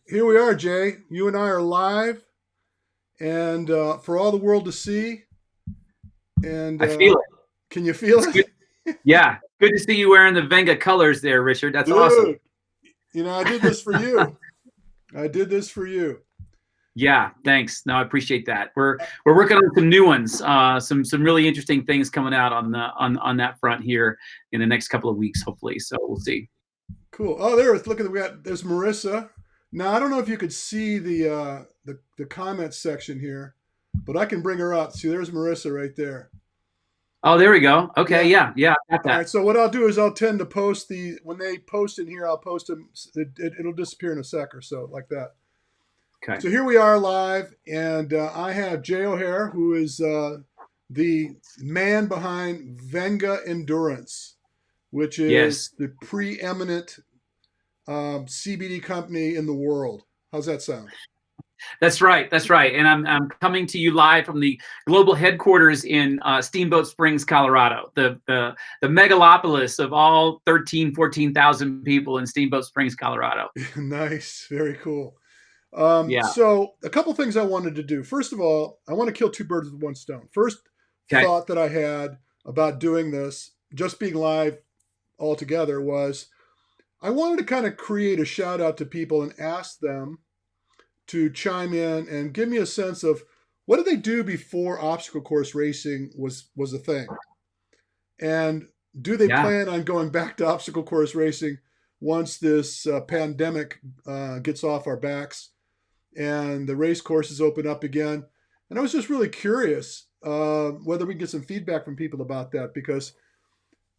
Here we are, Jay. You and I are live, and for all the world to see. And I feel it. can you feel It's good. it, Yeah, good to see you wearing the Venga colors there, Richard. That's awesome. dude? I did this for you. I did this for you. Yeah, thanks. No, I appreciate that. We're working on some new ones, some really interesting things coming out on that front here in the next couple of weeks, hopefully. So we'll see. Cool. Oh, look at there's Marissa. Now I don't know if you could see the comments section here, but I can bring her up. See, there's Marissa right there. Oh, there we go. Okay, Yeah. yeah, yeah, I got All that. right. So what I'll do is I'll tend to post when they post in here. I'll post them. It'll disappear in a sec or so, like that. Okay. So here we are live, and I have Jay OHara, who is the man behind Venga Endurance, which Yes. is the preeminent CBD company in the world. How's that sound? That's right. That's right. And I'm coming to you live from the global headquarters in Steamboat Springs, Colorado, the megalopolis of all 14,000 people in Steamboat Springs, Colorado. Nice, very cool. Yeah. So a couple things I wanted to do. First of all, I want to kill two birds with one stone. First Okay. thought that I had about doing this, just being live altogether, was I wanted to kind of create a shout out to people and ask them to chime in and give me a sense of what did they do before obstacle course racing was a thing, and do they Yeah. plan on going back to obstacle course racing once this pandemic gets off our backs and the race courses open up again? And I was just really curious whether we can get some feedback from people about that, because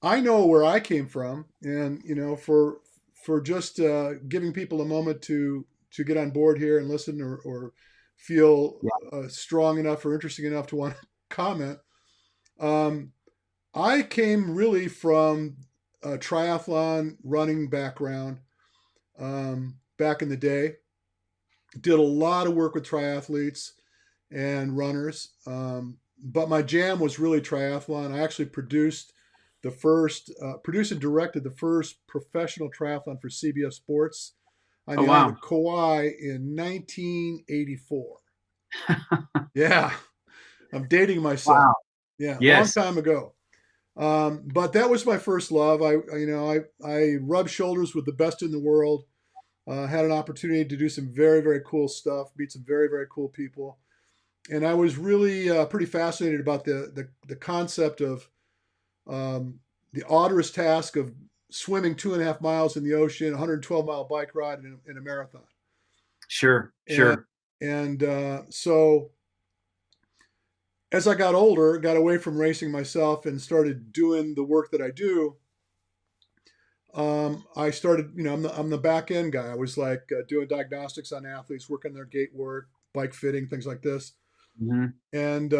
I know where I came from, and for just giving people a moment to get on board here and listen, or feel Yeah. strong enough or interesting enough to want to comment. Um, I came really from a triathlon running background back in the day. Did a lot of work with triathletes and runners, but my jam was really triathlon. I actually produced and directed the first professional triathlon for CBS Sports on Oh, the island wow. of Kauai in 1984. Yeah, I'm dating myself. Wow. Yeah, long Yes. time ago. But that was my first love. I rubbed shoulders with the best in the world. Had an opportunity to do some very, very cool stuff, meet some very, very cool people, and I was really pretty fascinated about the concept of the onerous task of swimming 2.5 miles in the ocean, 112-mile bike ride in a marathon. Sure. And Sure. so as I got older, got away from racing myself and started doing the work that I do, I started, I'm the back end guy. I was like doing diagnostics on athletes, working their gait work, bike fitting, things like this. Hmm. And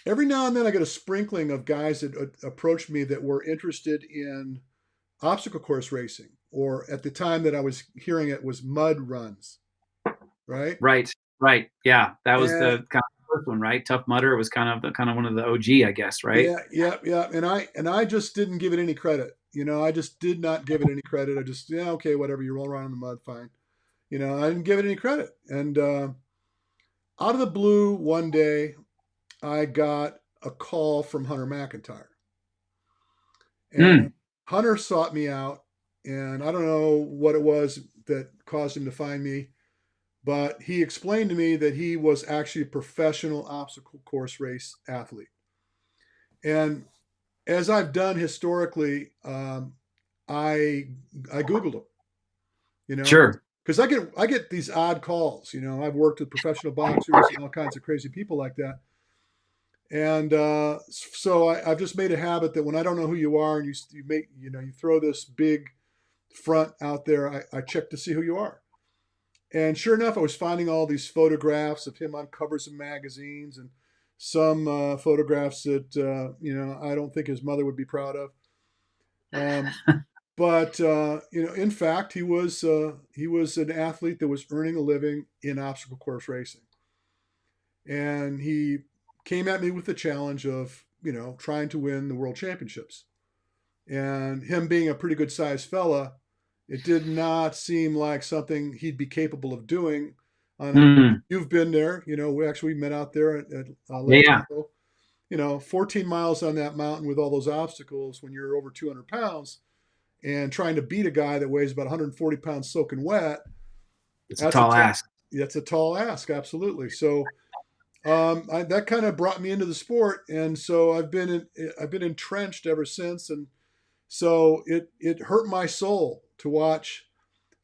every now and then I get a sprinkling of guys that approach me that were interested in obstacle course racing, or at the time that I was hearing it was mud runs, right? Right. Right. Yeah. That was And the kind of first one, right? Tough Mudder was kind of one of the OG, I guess, right? yeah, yeah, yeah. And I just didn't give it any credit. I just did not give it any credit. I just, yeah, okay, whatever. You roll around in the mud, fine. I didn't give it any credit. And out of the blue, one day, I got a call from Hunter McIntyre, and Mm. Hunter sought me out, and I don't know what it was that caused him to find me, but he explained to me that he was actually a professional obstacle course race athlete. And as I've done historically, I googled him, you know, Sure. because I get these odd calls. I've worked with professional boxers and all kinds of crazy people like that, and so I've just made a habit that when I don't know who you are and you throw this big front out there, I check to see who you are. And sure enough, I was finding all these photographs of him on covers of magazines, and some photographs that I don't think his mother would be proud of. Um, but in fact, he was an athlete that was earning a living in obstacle course racing, and he came at me with the challenge of trying to win the world championships. And him being a pretty good sized fella, It did not seem like something he'd be capable of doing. Mm. You've been there, we met out there at Lake Yeah. Tahoe. 14 miles on that mountain with all those obstacles when you're over 200 pounds and trying to beat a guy that weighs about 140 pounds soaking wet. It's a That's a tall ask. That's a tall ask, absolutely. So that kind of brought me into the sport, and so I've been entrenched ever since. And so it hurt my soul to watch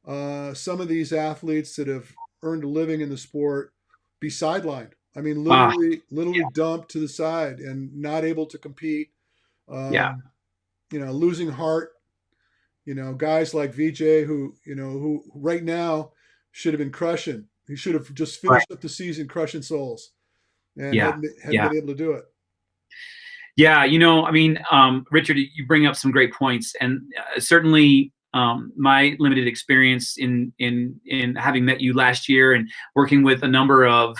some of these athletes that have earned a living in the sport be sidelined. I mean, Ah, literally dumped to the side and not able to compete. yeah. Losing heart. Guys like VJ who right now should have been crushing. He should have just Right. finished up the season crushing souls, and Yeah. hadn't been able to do it. Yeah, I mean, Richard, you bring up some great points, and certainly my limited experience in having met you last year and working with a number of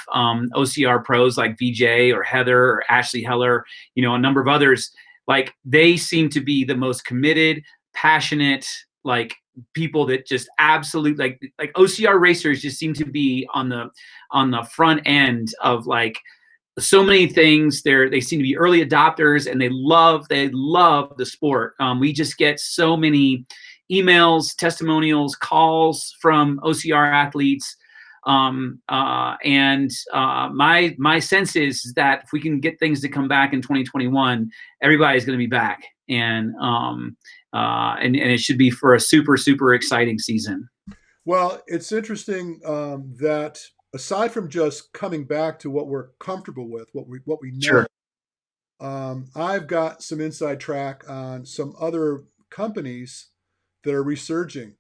OCR pros like VJ or Heather or Ashley Heller, a number of others, like they seem to be the most committed, passionate, like people that just absolute like OCR racers just seem to be on the front end of like so many things. They seem to be early adopters, and they love the sport. We just get so many emails, testimonials, calls from OCR athletes. And my sense is that if we can get things to come back in 2021, everybody's going to be back, and it should be for a super, super exciting season. Well, it's interesting that aside from just coming back to what we're comfortable with, what we know, Sure. I've got some inside track on some other companies that are resurging,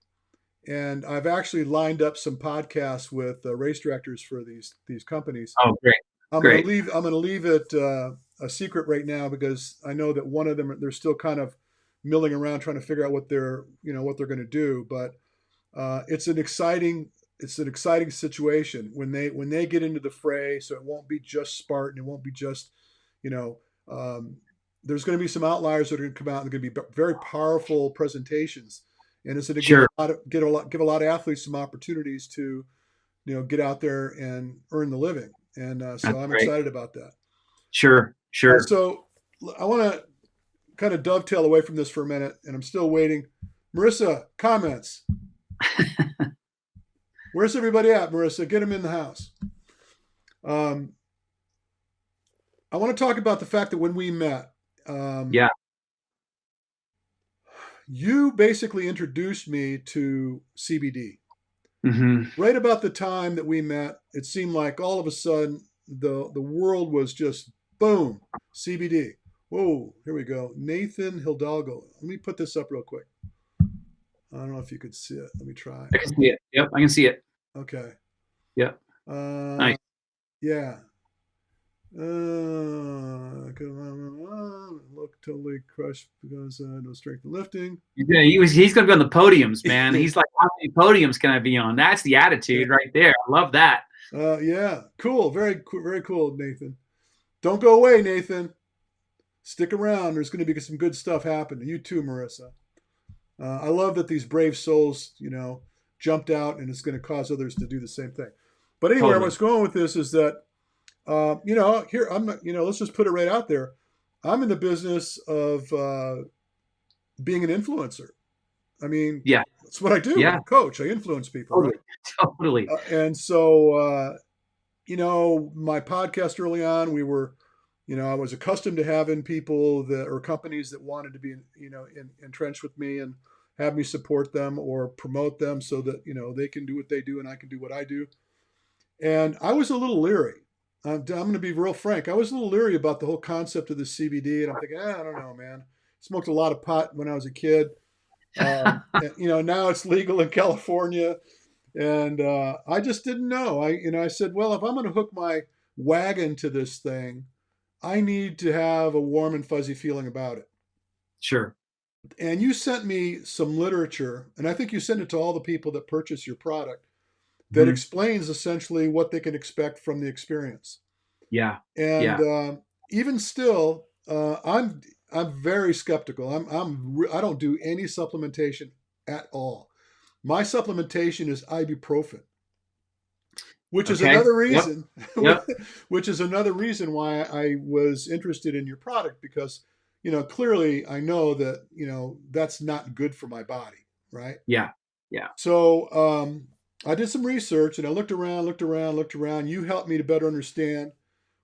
and I've actually lined up some podcasts with race directors for these companies. Oh, great. I'm Great. going to leave it a secret right now because I know that one of them they're still kind of milling around trying to figure out what they're going to do, but it's an exciting situation when they get into the fray. So it won't be just Spartan. It won't be just, there's going to be some outliers that are going to come out and they're going to be very powerful presentations. And it's going to Sure. give a lot of athletes some opportunities to, get out there and earn the living. And so That's I'm great. excited about that. Sure. So I want to kind of dovetail away from this for a minute, and I'm still waiting. Marissa, comments. Where's everybody at, Marissa? Get them in the house. I want to talk about the fact that when we met, Yeah. you basically introduced me to CBD. Mm-hmm. Right about the time that we met, it seemed like all of a sudden the world was just boom, CBD. Whoa, here we go. Nathan Hidalgo. Let me put this up real quick. I don't know if you could see it. Let me try. I can see it. Yep, I can see it. Okay. Yep. Nice. Yeah. Look totally crushed because no strength and lifting. Yeah, he's going to be on the podiums, man. He's like, how many podiums can I be on? That's the attitude right there. I love that. Yeah, cool. Very cool, Nathan. Don't go away, Nathan. Stick around. There's going to be some good stuff happening. You too, Marissa. I love that these brave souls, jumped out, and it's going to cause others to do the same thing. But anyway, Totally. what's going with this is that, here I'm not, let's just put it right out there. I'm in the business of being an influencer. I mean, yeah, that's what I do. Yeah. I'm a coach. I influence people. Totally. Right? Totally. And so, my podcast early on, we were, I was accustomed to having people or companies that wanted to be, entrenched with me and have me support them or promote them so that, they can do what they do and I can do what I do. And I was a little leery. I'm going to be real frank. I was a little leery about the whole concept of the CBD. And I'm thinking, I don't know, man. Smoked a lot of pot when I was a kid. And, now it's legal in California. And I just didn't know. I said, well, if I'm going to hook my wagon to this thing, I need to have a warm and fuzzy feeling about it. Sure. And you sent me some literature, and I think you sent it to all the people that purchase your product, that explains essentially what they can expect from the experience. Yeah. And even still, I'm very skeptical. I don't do any supplementation at all. my supplementation is ibuprofen, which is Okay. another Yep. reason, Yep. which is another reason why I was interested in your product, because, clearly I know that, that's not good for my body, right? Yeah. Yeah. So I did some research and I looked around, looked around, looked around. You helped me to better understand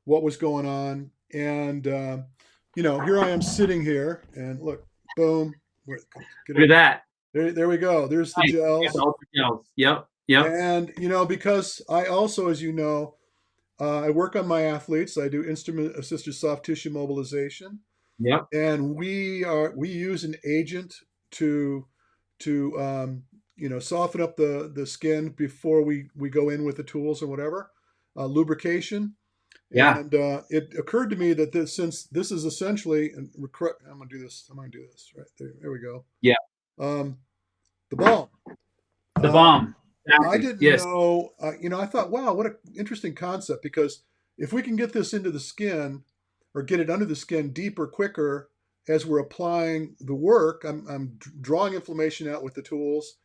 what was going on. And, here I am sitting here and look, boom, get Look it. at that. There we go. There's the Nice. Yeah, the gels. ultra gels. Yep. Yep. And, because I also, as you know, I work on my athletes. I do instrument assisted soft tissue mobilization. Yep. And we use an agent to soften up the skin before we go in with the tools or whatever, lubrication. Yeah. And it occurred to me that since this is essentially, and I'm gonna do this right there we go. Yeah. The balm. The Uh, bomb. I Exactly. didn't Yes. know. I thought, wow, what an interesting concept, because if we can get this into the skin or get it under the skin deeper, quicker, as we're applying the work, I'm drawing inflammation out with the tools,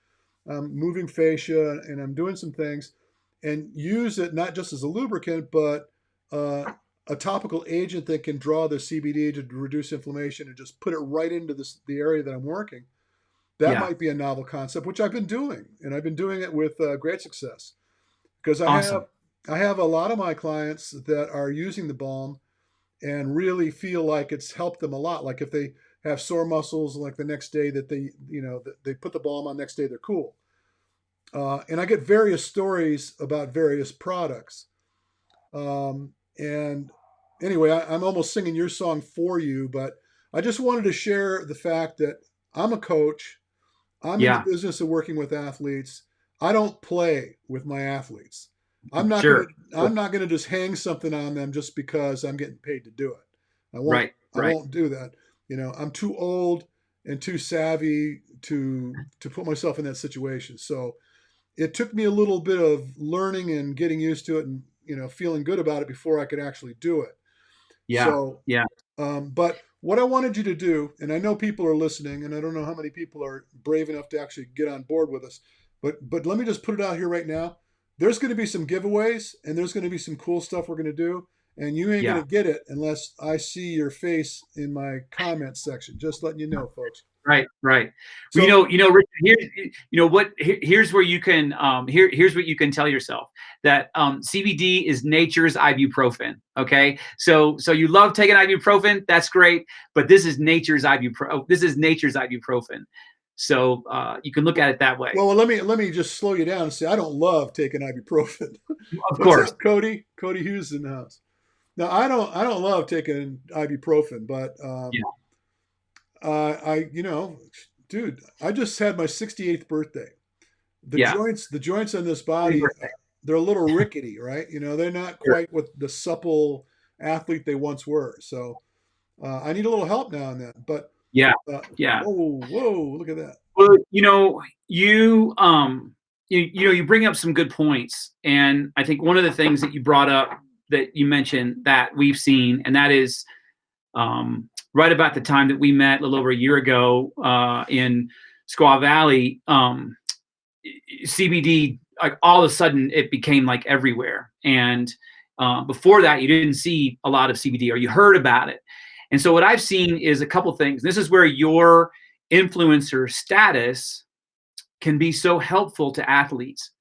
I'm moving fascia, and I'm doing some things, and use it not just as a lubricant, but a topical agent that can draw the CBD to reduce inflammation and just put it right into the area that I'm working. That Yeah. might be a novel concept, which I've been doing, and I've been doing it with great success, because Awesome. I have a lot of my clients that are using the balm and really feel like it's helped them a lot. Like if they have sore muscles, like the next day that they put the balm on, next day they're cool. And I get various stories about various products. And anyway, I'm almost singing your song for you, but I just wanted to share the fact that I'm a coach. I'm in the Yeah. business of working with athletes. I don't play with my athletes. I'm not Sure. gonna just hang something on them just because I'm getting paid to do it. Right. I Right. won't do that. I'm too old and too savvy to put myself in that situation. So it took me a little bit of learning and getting used to it, and feeling good about it before I could actually do it. Yeah. So Yeah. but what I wanted you to do, and I know people are listening, and I don't know how many people are brave enough to actually get on board with us, but let me just put it out here right now. There's going to be some giveaways, and there's going to be some cool stuff we're going to do, and you ain't going Yeah. to get it unless I see your face in my comment section. Just letting you know, folks. Right. Right. So, Richard, here's where you can here's what you can tell yourself, that CBD is nature's ibuprofen. Okay, so you love taking ibuprofen, that's great, but this is nature's ibuprofen. So you can look at it that way. well, let me just slow you down and say I don't love taking ibuprofen. Of What's course. up, Cody? Cody Hughes in the house. Now I don't love taking ibuprofen, but dude, I just had my 68th birthday. The Yeah. joints on this body, they're a little rickety, right? They're not quite what the supple athlete they once were. So I need a little help now and then. But Yeah. whoa, look at that. Well, you bring up some good points, and I think one of the things that you brought up, that you mentioned, that we've seen, and that is right about the time that we met a little over a year ago in Squaw Valley, CBD, like all of a sudden it became like everywhere. And before that, you didn't see a lot of CBD, or you heard about it. And so what I've seen is a couple things. This is where your influencer status can be so helpful to athletes,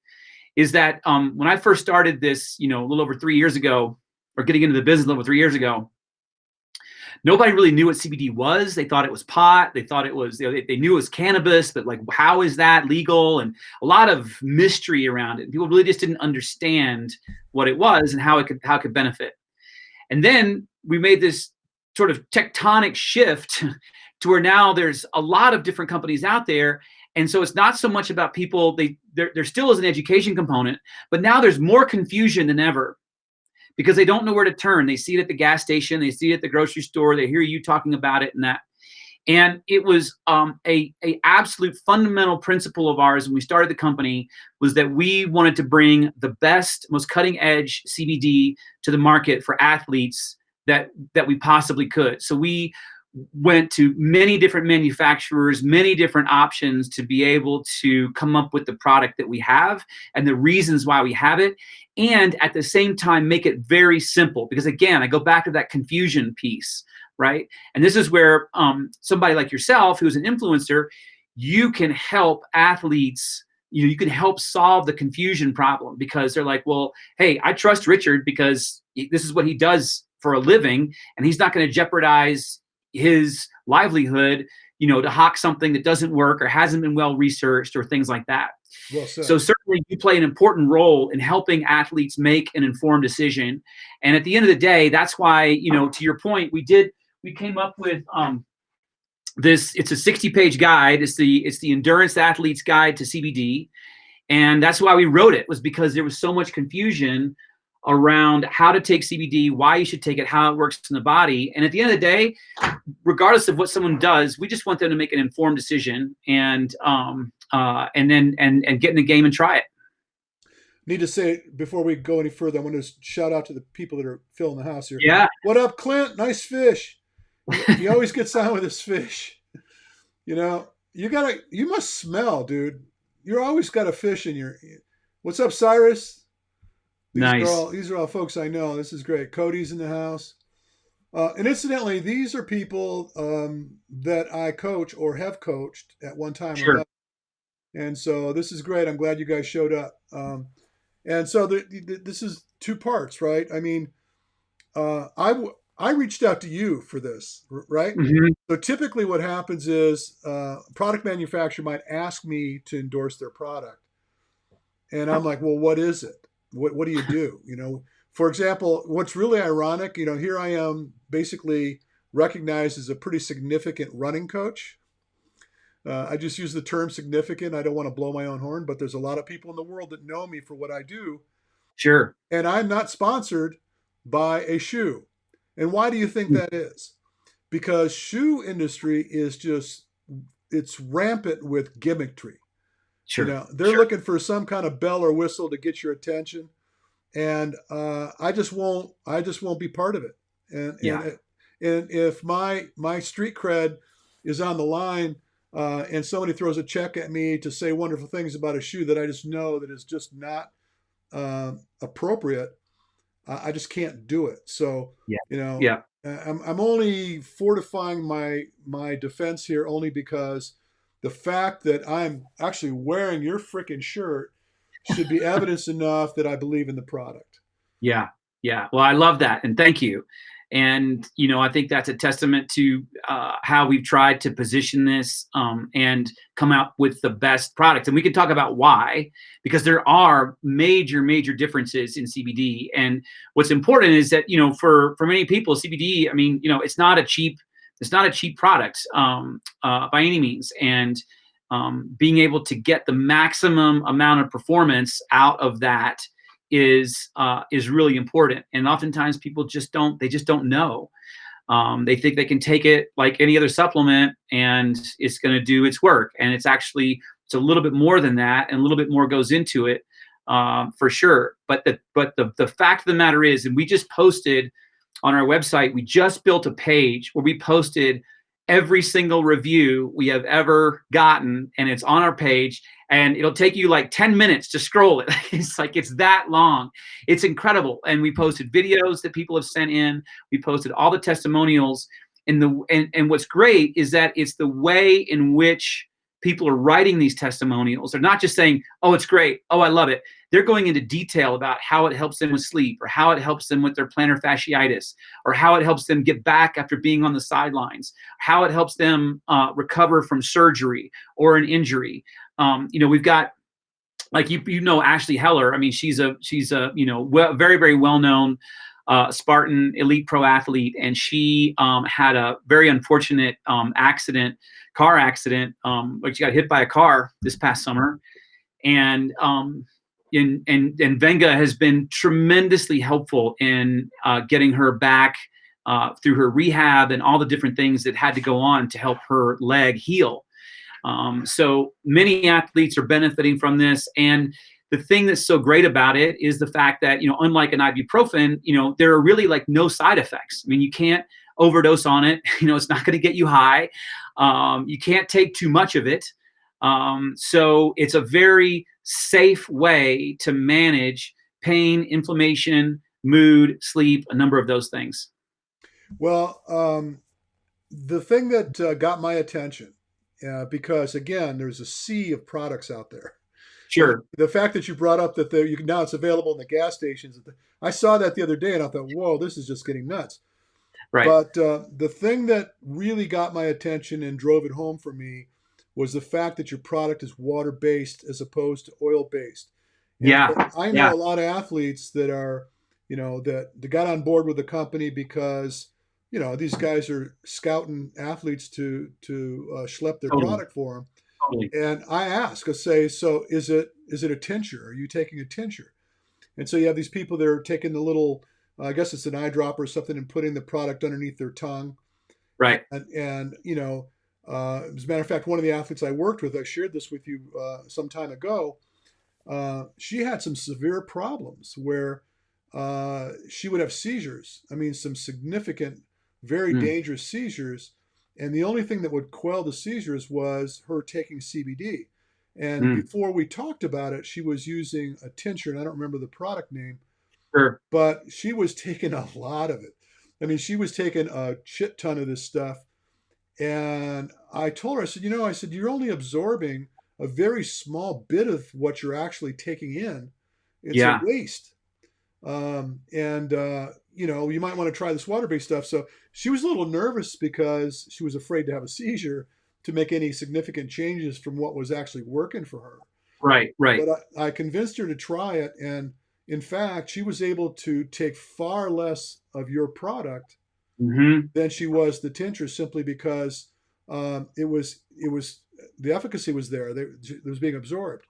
is that when I first started this, a little over 3 years ago, or getting into the business a little over 3 years ago, nobody really knew what CBD was. They thought it was pot. They thought it was, they knew it was cannabis, but like, how is that legal? And a lot of mystery around it. People really just didn't understand what it was and how it could benefit. And then we made this sort of tectonic shift to where now there's a lot of different companies out there. And so it's not so much about people, there still is an education component, but now there's more confusion than ever, because they don't know where to turn. They see it at the gas station, they see it at the grocery store, they hear you talking about it and that. And it was a absolute fundamental principle of ours when we started the company, was that we wanted to bring the best, most cutting edge CBD to the market for athletes that we possibly could. So we went to many different manufacturers, many different options to be able to come up with the product that we have and the reasons why we have it. And at the same time, make it very simple. Because again, I go back to that confusion piece, right? And this is where somebody like yourself, who's an influencer, you can help athletes. You can help solve the confusion problem, because they're like, well, hey, I trust Richard because this is what he does for a living, and he's not going to jeopardize his livelihood, to hawk something that doesn't work or hasn't been well researched or things like that. Well said. So certainly you play an important role in helping athletes make an informed decision. And at the end of the day, that's why, to your point, we came up with this. It's a 60-page guide. It's the Endurance Athlete's Guide to CBD. And that's why we wrote it, was because there was so much confusion around how to take CBD, why you should take it, how it works in the body. And at the end of the day, regardless of what someone does, we just want them to make an informed decision and get in the game and try it. Need to say, before we go any further, I want to shout out to the people that are filling the house here. Yeah. What up, Clint? Nice fish. He always gets on with his fish. You must smell, dude. You're always got a fish in your. What's up, Cyrus? These are all folks I know. This is great. Cody's in the house. And incidentally, these are people that I coach or have coached at one time. Sure. Or another. And so this is great. I'm glad you guys showed up. And so this is two parts, right? I mean, I reached out to you for this, right? Mm-hmm. So typically what happens is product manufacturer might ask me to endorse their product. And I'm like, well, what is it? What do you do? For example, what's really ironic, here I am basically recognized as a pretty significant running coach. I just use the term significant. I don't want to blow my own horn, but there's a lot of people in the world that know me for what I do. Sure. And I'm not sponsored by a shoe. And why do you think that is? Because shoe industry is it's rampant with gimmickry. Sure. They're looking for some kind of bell or whistle to get your attention. And I just won't be part of it. And if my street cred is on the line, and somebody throws a check at me to say wonderful things about a shoe that I just know that is just not appropriate, I just can't do it. So, I'm only fortifying my defense here only because the fact that I'm actually wearing your freaking shirt should be evidence enough that I believe in the product. Yeah. Yeah. Well, I love that. And thank you. And, I think that's a testament to how we've tried to position this and come out with the best product. And we can talk about why, because there are major, major differences in CBD. And what's important is that, for many people, CBD, it's not a cheap product by any means. And being able to get the maximum amount of performance out of that is really important. And oftentimes people just don't know. They think they can take it like any other supplement and it's going to do its work. And it's a little bit more than that, and a little bit more goes into it for sure. But the fact of the matter is, and we just posted on our website, we just built a page where we posted every single review we have ever gotten, and it's on our page, and it'll take you like 10 minutes to scroll it. It's that long. It's incredible. And we posted videos that people have sent in. We posted all the testimonials. And what's great is that it's the way in which people are writing these testimonials. They're not just saying, oh, it's great. Oh, I love it. They're going into detail about how it helps them with sleep, or how it helps them with their plantar fasciitis, or how it helps them get back after being on the sidelines, how it helps them recover from surgery or an injury. We've got, like, Ashley Heller. She's a very, very well-known Spartan elite pro athlete. And she had a very unfortunate car accident. She got hit by a car this past summer. And Venga has been tremendously helpful in getting her back through her rehab and all the different things that had to go on to help her leg heal. So many athletes are benefiting from this. And the thing that's so great about it is the fact that, unlike an ibuprofen, there are really like no side effects. You can't overdose on it. It's not going to get you high. You can't take too much of it. So it's a very safe way to manage pain, inflammation, mood, sleep, a number of those things. Well, the thing that got my attention, because again, there's a sea of products out there. And Sure. the fact that you brought up that now it's available in the gas stations. I saw that the other day and I thought, whoa, this is just getting nuts. Right. But the thing that really got my attention and drove it home for me was the fact that your product is water-based as opposed to oil-based. And Yeah. I know Yeah. a lot of athletes that are, that they got on board with the company because, these guys are scouting athletes to schlep their Totally. product for them. Totally. And I ask, I say, so is it a tincture? Are you taking a tincture? And so you have these people that are taking the little, I guess it's an eyedropper or something, and putting the product underneath their tongue. Right. And as a matter of fact, one of the athletes I worked with, I shared this with you some time ago. She had some severe problems where she would have seizures. I mean, some significant, very dangerous seizures. And the only thing that would quell the seizures was her taking CBD. And before we talked about it, she was using a tincture, and I don't remember the product name. Sure. But she was taking a lot of it. I mean, she was taking a shit ton of this stuff. And I told her, I said, you're only absorbing a very small bit of what you're actually taking in. It's a waste. You might want to try this water-based stuff. So she was a little nervous because she was afraid to have a seizure to make any significant changes from what was actually working for her. Right. But I convinced her to try it. And in fact, she was able to take far less of your product than she was the tincture, simply because it was the efficacy was there. It was being absorbed.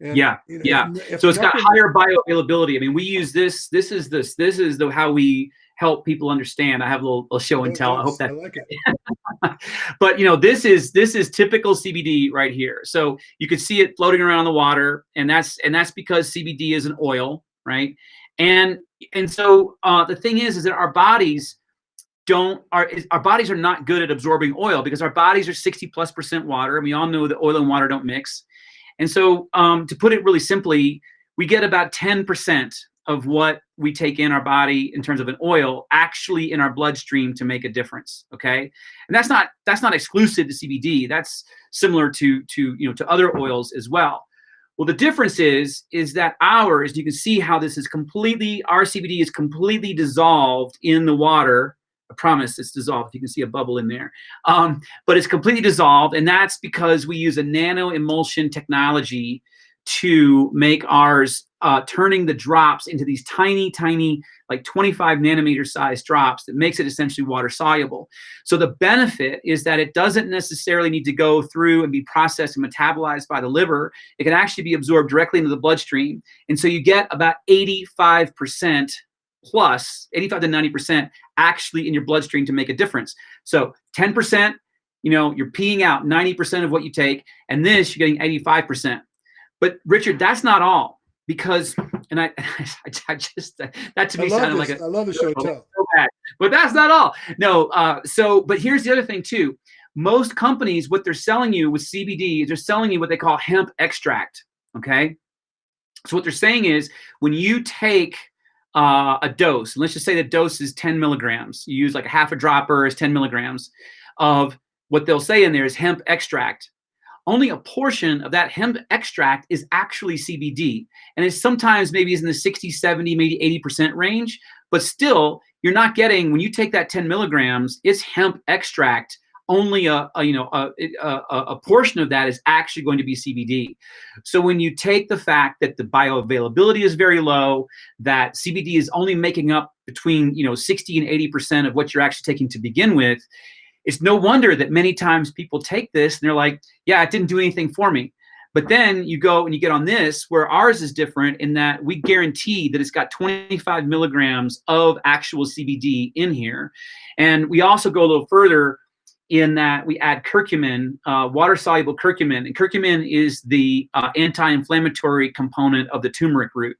And, So it's got higher bioavailability. I mean, we use this. This is how we help people understand. I have a little show and tell. I hope that. I like it. But this is typical CBD right here. So you could see it floating around in the water, and that's because CBD is an oil, right? And so the thing is that our bodies are not good at absorbing oil, because our bodies are 60+% water, and we all know that oil and water don't mix. And so to put it really simply, we get about 10% of what we take in our body in terms of an oil actually in our bloodstream to make a difference. Okay. And that's not exclusive to CBD. That's similar to other oils as well. Well, the difference is that you can see how this is our CBD is completely dissolved in the water. I promise it's dissolved. You can see a bubble in there. But it's completely dissolved. And that's because we use a nano emulsion technology to make ours, turning the drops into these tiny, like 25 nanometer size drops that makes it essentially water soluble. So the benefit is that it doesn't necessarily need to go through and be processed and metabolized by the liver. It can actually be absorbed directly into the bloodstream. And so you get about 85% plus 85 to 90% actually in your bloodstream to make a difference. So 10%, you're peeing out 90% of what you take, and this you're getting 85%. But Richard, that's not all, because, and I just, that to me sounded like I love the show tell. So bad, but that's not all. No. But here's the other thing too. Most companies, what they're selling you with CBD, they're selling you what they call hemp extract. Okay. So what they're saying is, when you take a dose, and let's just say the dose is 10 milligrams. You use like a half a dropper is 10 milligrams of what they'll say in there is hemp extract. Only a portion of that hemp extract is actually CBD. And it's sometimes maybe is in the 60, 70, maybe 80% range, but still you're not getting, when you take that 10 milligrams, it's hemp extract. Only a portion of that is actually going to be CBD. So when you take the fact that the bioavailability is very low, that CBD is only making up between 60 and 80% of what you're actually taking to begin with, it's no wonder that many times people take this and they're like, yeah, it didn't do anything for me. But then you go and you get on this, where ours is different in that we guarantee that it's got 25 milligrams of actual CBD in here. And we also go a little further. in that we add curcumin, water-soluble curcumin. And curcumin is the anti-inflammatory component of the turmeric root.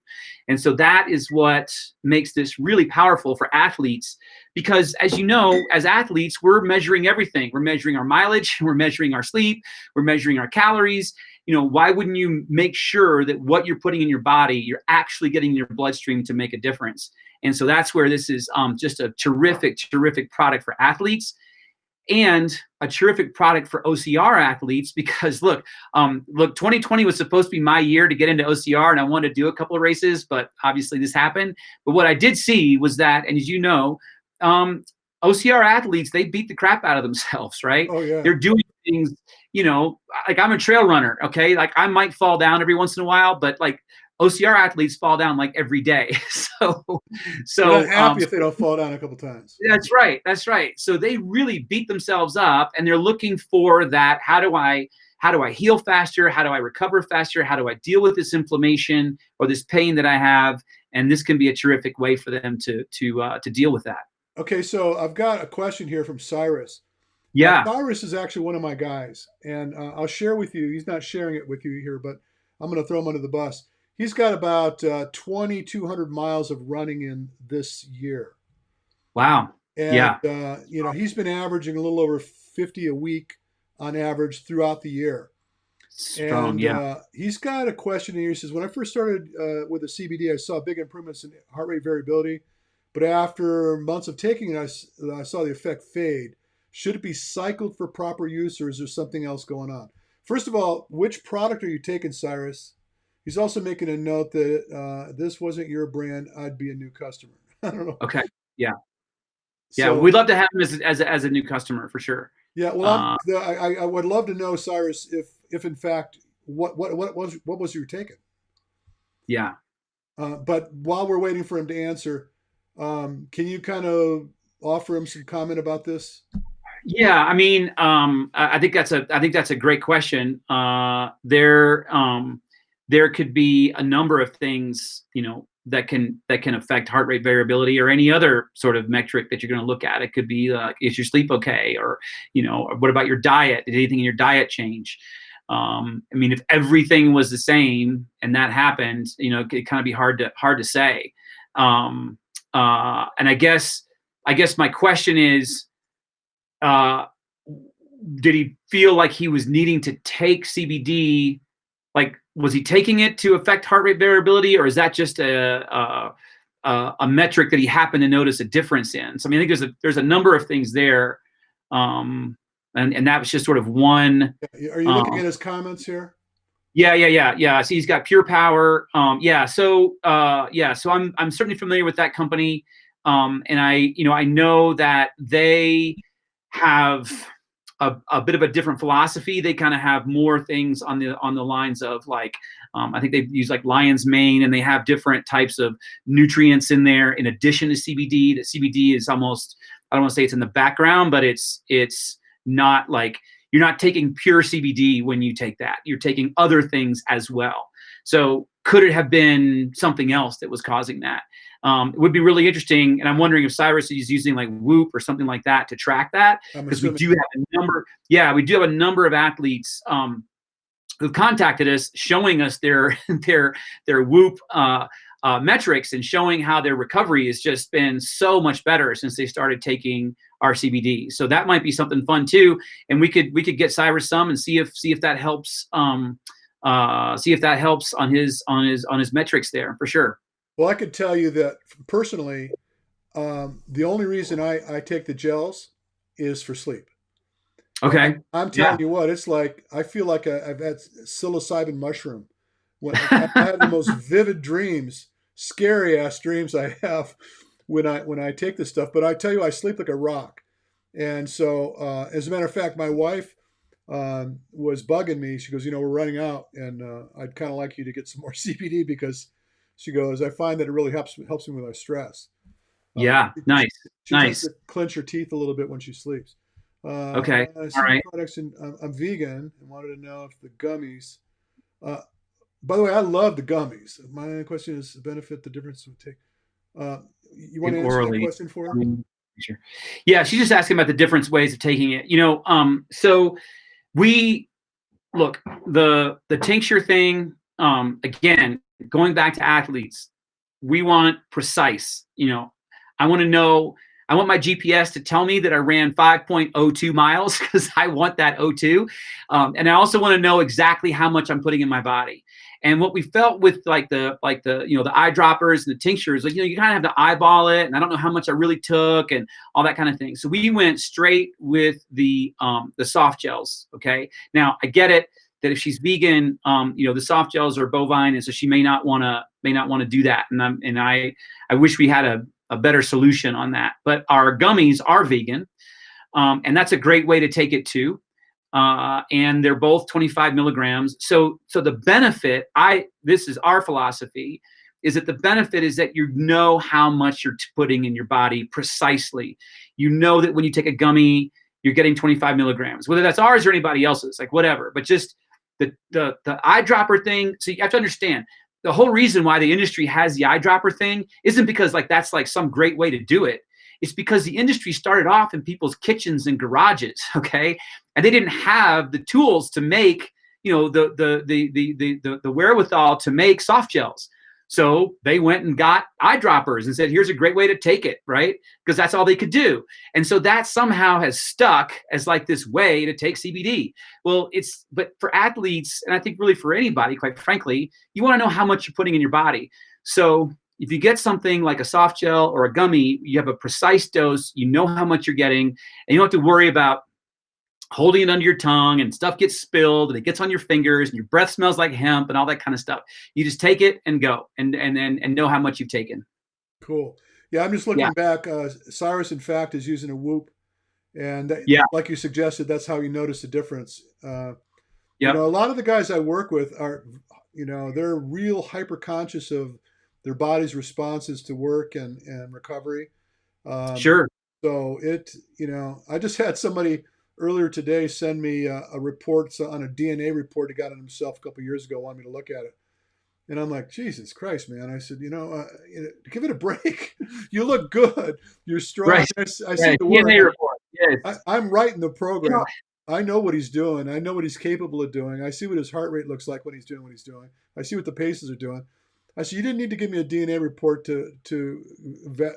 And so that is what makes this really powerful for athletes, because as you know, as athletes, we're measuring everything. We're measuring our mileage, we're measuring our sleep, we're measuring our calories. Why wouldn't you make sure that what you're putting in your body, you're actually getting in your bloodstream to make a difference? And so that's where this is just a terrific, terrific product for athletes, and a terrific product for OCR athletes, because look, 2020 was supposed to be my year to get into OCR, and I wanted to do a couple of races, but obviously this happened. But what I did see was that, and as you know, OCR athletes, they beat the crap out of themselves, right? Oh yeah. They're doing things, like I'm a trail runner, okay? Like I might fall down every once in a while, but like OCR athletes fall down like every day. So They're not happy if they don't fall down a couple times. That's right. That's right. So they really beat themselves up, and they're looking for that. How do I heal faster? How do I recover faster? How do I deal with this inflammation or this pain that I have? And this can be a terrific way for them to deal with that. Okay, so I've got a question here from Cyrus. Yeah. Cyrus is actually one of my guys, and I'll share with you. He's not sharing it with you here, but I'm going to throw him under the bus. He's got about 2,200 miles of running in this year. Wow. And, yeah. He's been averaging a little over 50 a week on average throughout the year. Strong, and yeah. He's got a question here. He says, when I first started with the CBD, I saw big improvements in heart rate variability, but after months of taking it, I saw the effect fade. Should it be cycled for proper use, or is there something else going on? First of all, which product are you taking, Cyrus? He's also making a note that this wasn't your brand, I'd be a new customer. I don't know. Okay. Yeah. Yeah. So, we'd love to have him as a new customer for sure. Yeah. Well, I would love to know, Cyrus, if in fact, what was you taking? Yeah. But while we're waiting for him to answer, can you kind of offer him some comment about this? Yeah. I mean, I think that's a great question. There could be a number of things, that can affect heart rate variability or any other sort of metric that you're going to look at. It could be is your sleep okay, or what about your diet? Did anything in your diet change? I mean, if everything was the same and that happened, it could kind of be hard to say. And I guess my question is, did he feel like he was needing to take CBD? Like, was he taking it to affect heart rate variability, or is that just a metric that he happened to notice a difference in? So I mean, I think there's a number of things there, and that was just sort of one. Are you looking at his comments here? Yeah. So he's got Pure Power. So I'm certainly familiar with that company, and I know that they have a bit of a different philosophy. They kind of have more things on the lines of like, I think they use like lion's mane, and they have different types of nutrients in there in addition to CBD. That CBD is almost, I don't want to say it's in the background, but it's not like, you're not taking pure CBD when you take that. You're taking other things as well. So could it have been something else that was causing that? It would be really interesting, and I'm wondering if Cyrus is using like Whoop or something like that to track that, because we do have a number. Yeah, we do have a number of athletes who've contacted us, showing us their Whoop metrics and showing how their recovery has just been so much better since they started taking our CBD. So that might be something fun too, and we could get Cyrus some and see if that helps. See if that helps on his metrics there for sure. Well, I could tell you that personally, the only reason I take the gels is for sleep. Okay. I'm telling you what, it's like, I feel like I've had psilocybin mushroom. When I have the most vivid dreams, scary ass dreams I have when I take this stuff. But I tell you, I sleep like a rock. And so, as a matter of fact, my wife was bugging me. She goes, we're running out, and I'd kind of like you to get some more CBD, because she goes, I find that it really helps me with my stress. Yeah, nice. She tends to clench her teeth a little bit when she sleeps. Okay, all right. Products, and I'm vegan, and wanted to know if the gummies. By the way, I love the gummies. My question is the benefit, the difference we take. You want to answer that question for her? Sure. Yeah, she's just asking about the different ways of taking it. So we look the tincture thing. Again, going back to athletes, we want precise. I want to know. I want my GPS to tell me that I ran 5.02 miles because I want that O2, and I also want to know exactly how much I'm putting in my body. And what we felt with the eyedroppers and the tinctures, you kind of have to eyeball it, and I don't know how much I really took and all that kind of thing. So we went straight with the soft gels. Okay, now I get it that if she's vegan, the soft gels are bovine, and so she may not want to do that. And I wish we had a better solution on that. But our gummies are vegan, and that's a great way to take it too. And they're both 25 milligrams. So the benefit, this is our philosophy, is that the benefit is that you know how much you're putting in your body precisely. You know that when you take a gummy, you're getting 25 milligrams, whether that's ours or anybody else's, like whatever. But just the eyedropper thing. So you have to understand, the whole reason why the industry has the eyedropper thing isn't because that's some great way to do it. It's because the industry started off in people's kitchens and garages, okay? And they didn't have the tools to make, the wherewithal to make soft gels. So they went and got eyedroppers and said, here's a great way to take it, right? Because that's all they could do. And so that somehow has stuck as this way to take CBD. Well, but for athletes, and I think really for anybody, quite frankly, you want to know how much you're putting in your body. So if you get something like a soft gel or a gummy, you have a precise dose, you know how much you're getting, and you don't have to worry about holding it under your tongue and stuff gets spilled and it gets on your fingers and your breath smells like hemp and all that kind of stuff. You just take it and go and know how much you've taken. Cool. Yeah, I'm just looking back. Cyrus, in fact, is using a Whoop. And like you suggested, that's how you notice the difference. A lot of the guys I work with are, they're real hyper conscious of their body's responses to work and recovery. Sure. So I just had somebody earlier today send me a report on a DNA report he got on himself a couple of years ago, wanted me to look at it. And I'm like, Jesus Christ, man. I said, give it a break. You look good. You're strong. Right. I see the work. DNA report. Yes. I'm writing the program. I know what he's doing. I know what he's capable of doing. I see what his heart rate looks like when he's doing what he's doing. I see what the paces are doing. I said, you didn't need to give me a DNA report to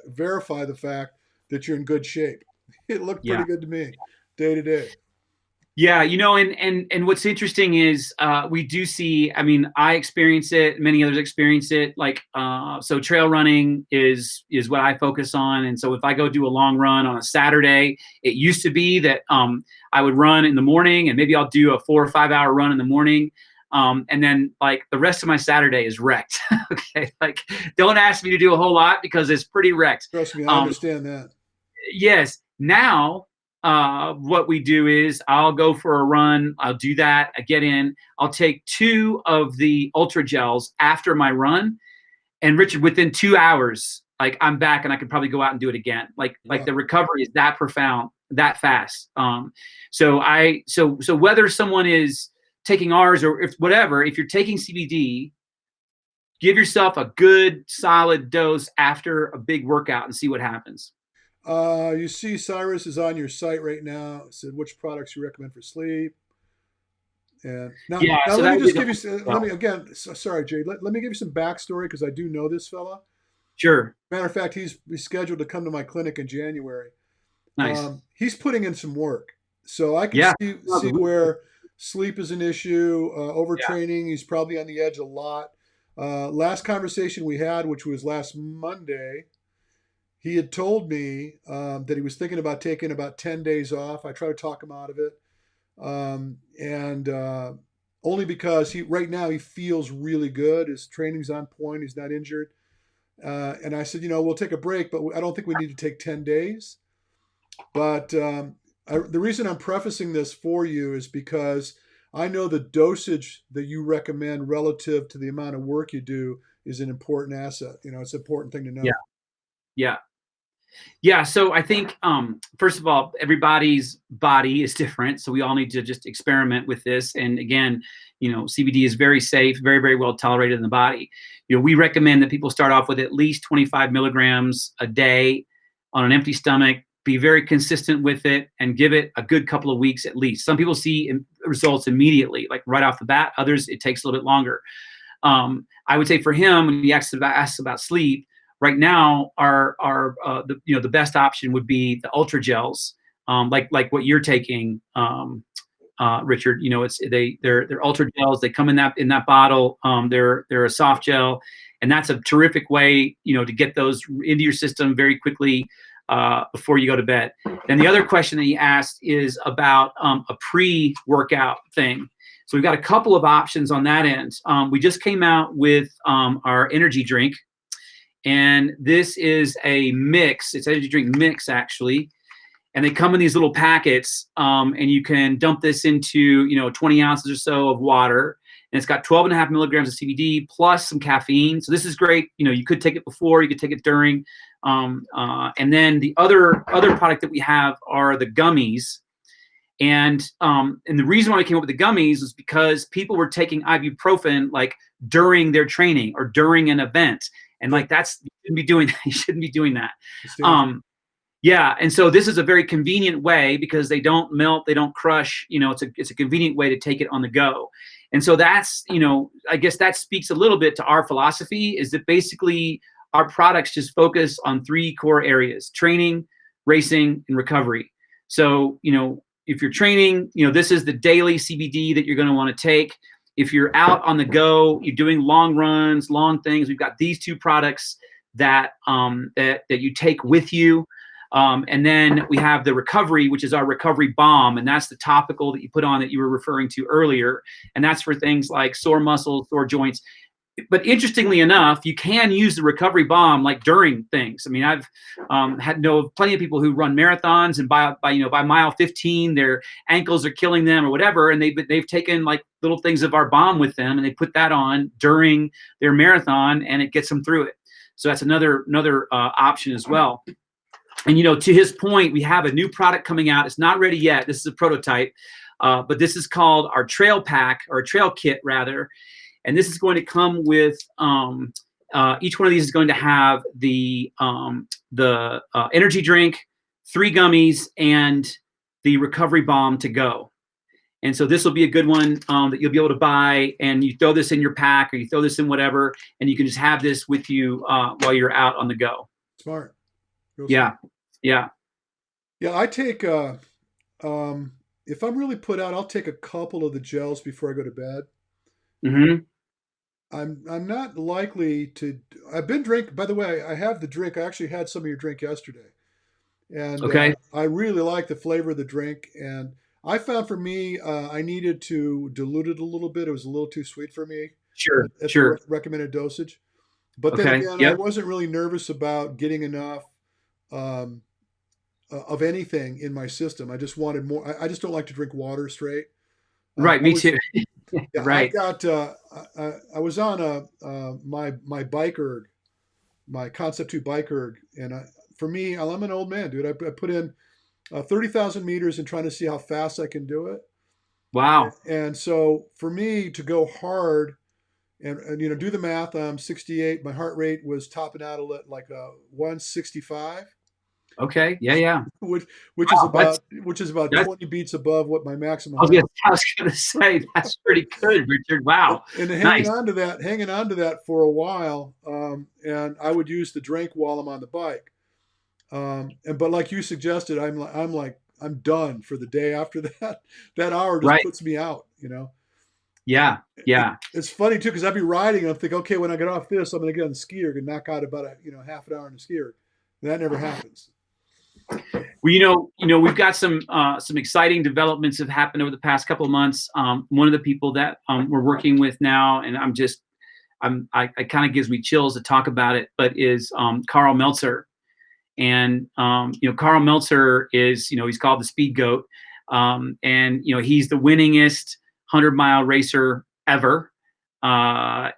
verify the fact that you're in good shape. It looked pretty good to me, day to day. Yeah, and what's interesting is we do see, I experience it, many others experience it, so trail running is what I focus on. And so if I go do a long run on a Saturday, it used to be that I would run in the morning and maybe I'll do a 4 or 5 hour run in the morning. And then the rest of my Saturday is wrecked. Okay. Don't ask me to do a whole lot because it's pretty wrecked. Trust me, I understand that. Yes. Now, what we do is I'll go for a run. I'll do that. I get in, I'll take 2 of the ultra gels after my run. And Richard, within 2 hours, I'm back and I could probably go out and do it again. The recovery is that profound, that fast. So whether someone is taking ours or if you're taking CBD, give yourself a good solid dose after a big workout and see what happens. You see Cyrus is on your site right now. It said which products you recommend for sleep. And now let me just give you, sorry, Jay, let me give you some backstory because I do know this fella. Sure. Matter of fact, he's scheduled to come to my clinic in January. Nice. He's putting in some work. So I can see where sleep is an issue, overtraining. He's probably on the edge a lot. Last conversation we had, which was last Monday, he had told me that he was thinking about taking about 10 days off. I tried to talk him out of it. And only because right now he feels really good. His training's on point. He's not injured. And I said, we'll take a break, but I don't think we need to take 10 days. But the reason I'm prefacing this for you is because I know the dosage that you recommend relative to the amount of work you do is an important asset. It's an important thing to know. Yeah. So I think, first of all, everybody's body is different. So we all need to just experiment with this. And again, CBD is very safe, very, very well tolerated in the body. We recommend that people start off with at least 25 milligrams a day on an empty stomach be very consistent with it, and give it a good couple of weeks at least. Some people see results immediately, like right off the bat. Others, it takes a little bit longer. I would say for him, when he asks about sleep, right now, the best option would be the ultra gels, like what you're taking, Richard. They're ultra gels. They come in that bottle. They're a soft gel, and that's a terrific way, to get those into your system very quickly before you go to bed. Then the other question that he asked is about a pre-workout thing. So we've got a couple of options on that end. We just came out with our energy drink, and this is a mix. It's an energy drink mix, actually. And they come in these little packets, and you can dump this into, 20 ounces or so of water. And it's got 12.5 milligrams of CBD plus some caffeine. So this is great. You could take it before, you could take it during. And then the other product that we have are the gummies. And the reason why we came up with the gummies was because people were taking ibuprofen like during their training or during an event. And like, you shouldn't be doing that. You shouldn't be doing that. Yeah, and so this is a very convenient way because they don't melt, they don't crush. It's a convenient way to take it on the go. And so that's, I guess that speaks a little bit to our philosophy, is that basically our products just focus on 3 core areas: training, racing, and recovery. So, if you're training, this is the daily CBD that you're going to want to take. If you're out on the go, you're doing long runs, long things, we've got these 2 products that you take with you. And then we have the recovery, which is our recovery balm. And that's the topical that you put on that you were referring to earlier. And that's for things like sore muscles, sore joints. But interestingly enough, you can use the recovery balm like during things. I mean, I've had plenty of people who run marathons, and by mile 15, their ankles are killing them or whatever. And they've taken like little things of our balm with them, and they put that on during their marathon, and it gets them through it. So that's another option as well. And, to his point, we have a new product coming out. It's not ready yet. This is a prototype, but this is called our trail pack, or a trail kit rather. And this is going to come with, each one of these is going to have the energy drink, 3 gummies, and the recovery balm to go. And so this will be a good one that you'll be able to buy, and you throw this in your pack, or you throw this in whatever, and you can just have this with you while you're out on the go. Smart. Yeah. Yeah. Yeah. I take, if I'm really put out, I'll take a couple of the gels before I go to bed. Mm-hmm. I'm not likely to. I've been drinking. By the way, I have the drink. I actually had some of your drink yesterday, and okay. I really like the flavor of the drink. And I found for me, I needed to dilute it a little bit. It was a little too sweet for me. Sure. At Sure. the recommended dosage. But then again, I wasn't really nervous about getting enough of anything in my system. I just wanted more. I just don't like to drink water straight. Right. Me too. Yeah, right. I got. I was on my bike erg, my Concept 2 bike erg, and for me, I'm an old man, dude. I put in 30,000 meters and trying to see how fast I can do it. Wow. And so for me to go hard, and do the math. I'm 68. My heart rate was topping out at like 165. Okay. Yeah. Which Wow, is about 20 beats above what my maximum. I was going to say that's pretty good, Richard. Wow. And hanging on to that for a while, and I would use the drink while I'm on the bike. But like you suggested, I'm done for the day after that. That hour just puts me out, Yeah. It's funny too, because I'd be riding and I'm thinking, okay, when I get off this, I'm going to get on the skier and knock out about half an hour on the skier. And that never happens. Well, we've got some exciting developments have happened over the past couple of months. One of the people that we're working with now, and I kind of gives me chills to talk about it, but is Carl Meltzer. And Carl Meltzer is, he's called the Speed Goat, and he's the winningest 100-mile racer ever.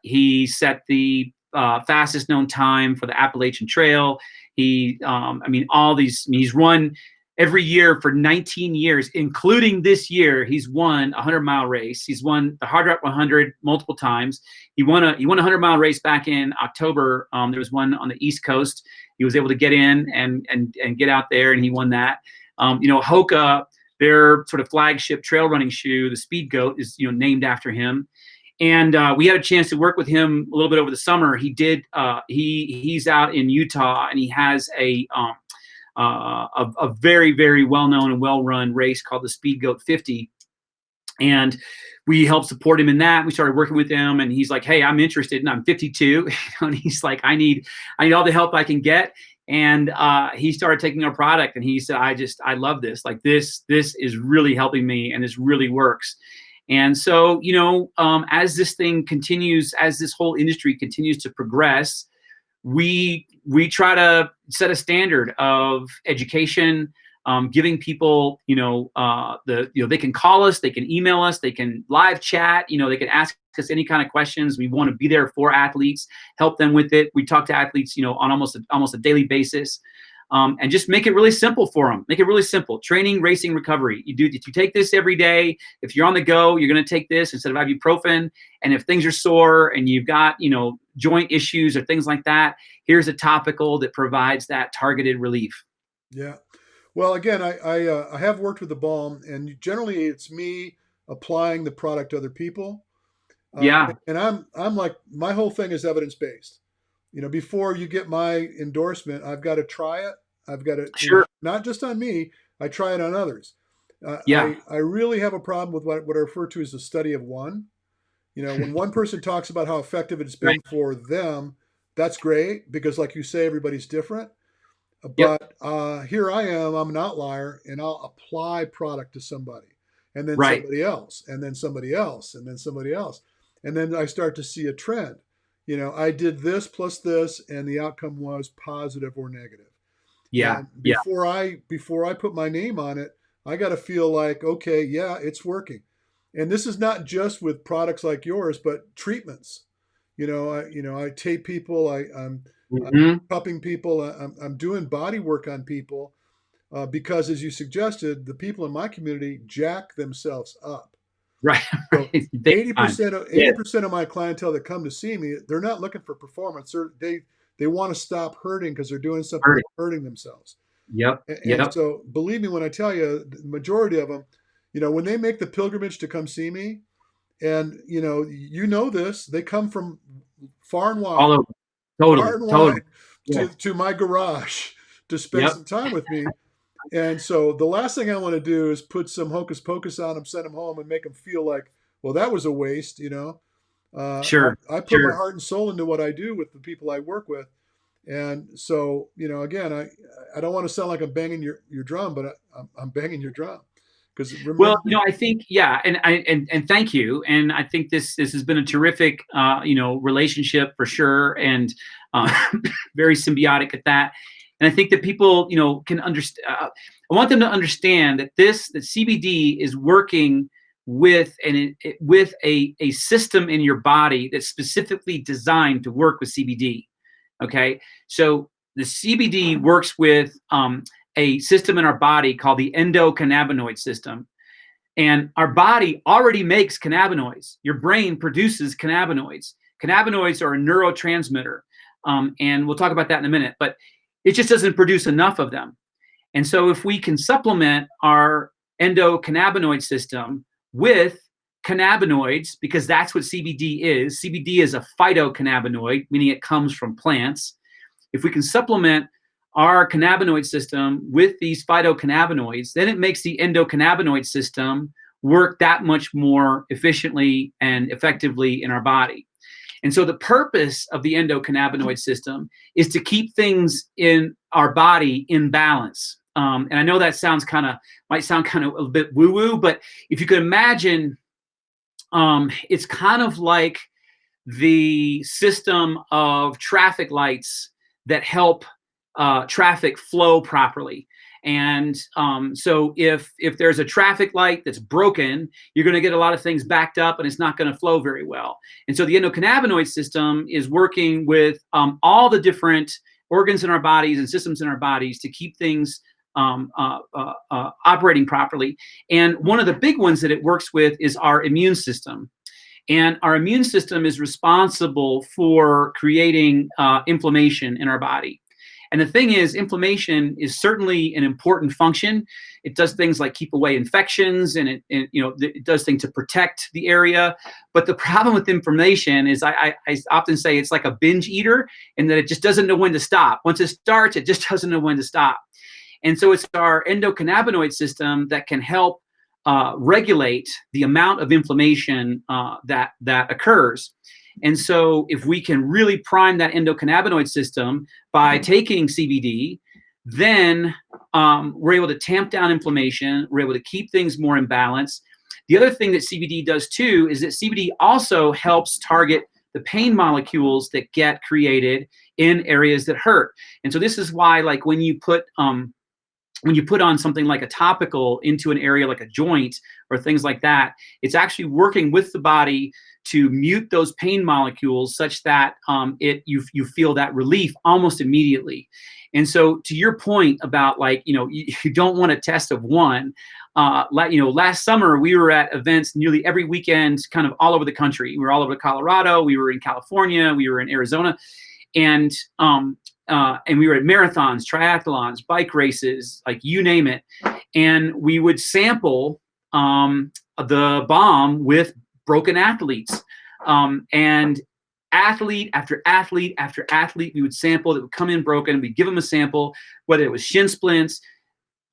He set the fastest known time for the Appalachian Trail. He's run every year for 19 years, including this year. He's won a 100-mile race. He's won the Hard Rock 100 multiple times. He won a 100-mile race back in October. There was one on the East Coast. He was able to get in and get out there, and he won that. Hoka, their sort of flagship trail running shoe, the Speed Goat, is named after him. And we had a chance to work with him a little bit over the summer. He did. He's out in Utah, and he has a very, very well-known and well-run race called the Speed Goat 50. And we helped support him in that. We started working with him, and he's like, "Hey, I'm interested," and I'm 52, and he's like, "I need all the help I can get." And he started taking our product, and he said, "I love this. Like this is really helping me, and this really works." And so, as this thing continues, as this whole industry continues to progress, we try to set a standard of education, giving people, they can call us, they can email us, they can live chat, they can ask us any kind of questions. We want to be there for athletes, help them with it. We talk to athletes, on almost a daily basis. And just make it really simple for them. Make it really simple. Training, racing, recovery. You take this every day. If you're on the go, you're going to take this instead of ibuprofen. And if things are sore and you've got, joint issues or things like that, here's a topical that provides that targeted relief. Yeah. Well, again, I have worked with the balm, and generally it's me applying the product to other people. Yeah. And I'm like, my whole thing is evidence-based. Before you get my endorsement, I've got to try it. I've got to, sure. Not just on me, I try it on others. Yeah. I really have a problem with what I refer to as the study of one. When one person talks about how effective it's been right. for them, that's great because, like you say, everybody's different. But here I am, I'm an outlier, and I'll apply product to somebody, and then right. somebody else, and then somebody else, and then somebody else. And then I start to see a trend. I did this plus this, and the outcome was positive or negative. Yeah. And before I put my name on it, I got to feel like, okay, yeah, it's working. And this is not just with products like yours, but treatments. I tape people. I'm cupping people. I'm doing body work on people because, as you suggested, the people in my community jack themselves up. Right. So 80% of my clientele that come to see me, they're not looking for performance. They want to stop hurting because they're doing something hurting themselves. Yep. And so believe me when I tell you, the majority of them, when they make the pilgrimage to come see me, and this, they come from far and wide, all over, totally. To my garage to spend some time with me. And so the last thing I want to do is put some hocus pocus on them, send them home, and make them feel like, well, that was a waste, Sure. I put my heart and soul into what I do with the people I work with. And so, again, I don't want to sound like I'm banging your drum, but I'm banging your drum. I think, and thank you. And I think this has been a terrific, relationship for sure. And very symbiotic at that. And I think that people, can understand. I want them to understand that that CBD is working with a system in your body that's specifically designed to work with CBD. Okay, so the CBD works with a system in our body called the endocannabinoid system, and our body already makes cannabinoids. Your brain produces cannabinoids. Cannabinoids are a neurotransmitter, and we'll talk about that in a minute. But it just doesn't produce enough of them. And so if we can supplement our endocannabinoid system with cannabinoids, because that's what CBD is. CBD is a phytocannabinoid, meaning it comes from plants. If we can supplement our cannabinoid system with these phytocannabinoids, then it makes the endocannabinoid system work that much more efficiently and effectively in our body. And so the purpose of the endocannabinoid system is to keep things in our body in balance. And I know that might sound kind of a bit woo-woo, but if you could imagine, it's kind of like the system of traffic lights that help traffic flow properly. And so if there's a traffic light that's broken, you're going to get a lot of things backed up and it's not going to flow very well. And so the endocannabinoid system is working with all the different organs in our bodies and systems in our bodies to keep things operating properly. And one of the big ones that it works with is our immune system. And our immune system is responsible for creating inflammation in our body. And the thing is, inflammation is certainly an important function. It does things like keep away infections, and it does things to protect the area. But the problem with inflammation is, I often say it's like a binge eater, in that it just doesn't know when to stop. Once it starts, it just doesn't know when to stop. And so it's our endocannabinoid system that can help regulate the amount of inflammation that occurs. And so if we can really prime that endocannabinoid system by taking CBD, then we're able to tamp down inflammation. We're able to keep things more in balance. The other thing that CBD does too is that CBD also helps target the pain molecules that get created in areas that hurt. And so this is why, like, when you put on something like a topical into an area like a joint or things like that, it's actually working with the body to mute those pain molecules such that you feel that relief almost immediately. And so, to your point about, like, you don't want a test of one. Last summer we were at events nearly every weekend, kind of all over the country. We were all over Colorado. We were in California. We were in Arizona, and we were at marathons, triathlons, bike races, like you name it. And we would sample the bomb with broken athletes. And athlete after athlete after athlete, we would sample that would come in broken. We'd give them a sample, whether it was shin splints,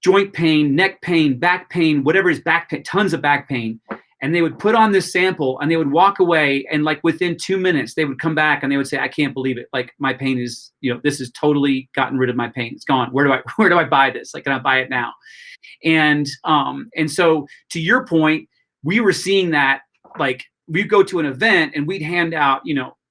joint pain, neck pain, back pain, whatever is back pain, tons of back pain. And they would put on this sample and they would walk away, and like within 2 minutes they would come back and they would say, I can't believe it. Like, my pain is, this has totally gotten rid of my pain. It's gone. Where do I buy this? Like, can I buy it now? And so, to your point, we were seeing that, like, we'd go to an event and we'd hand out,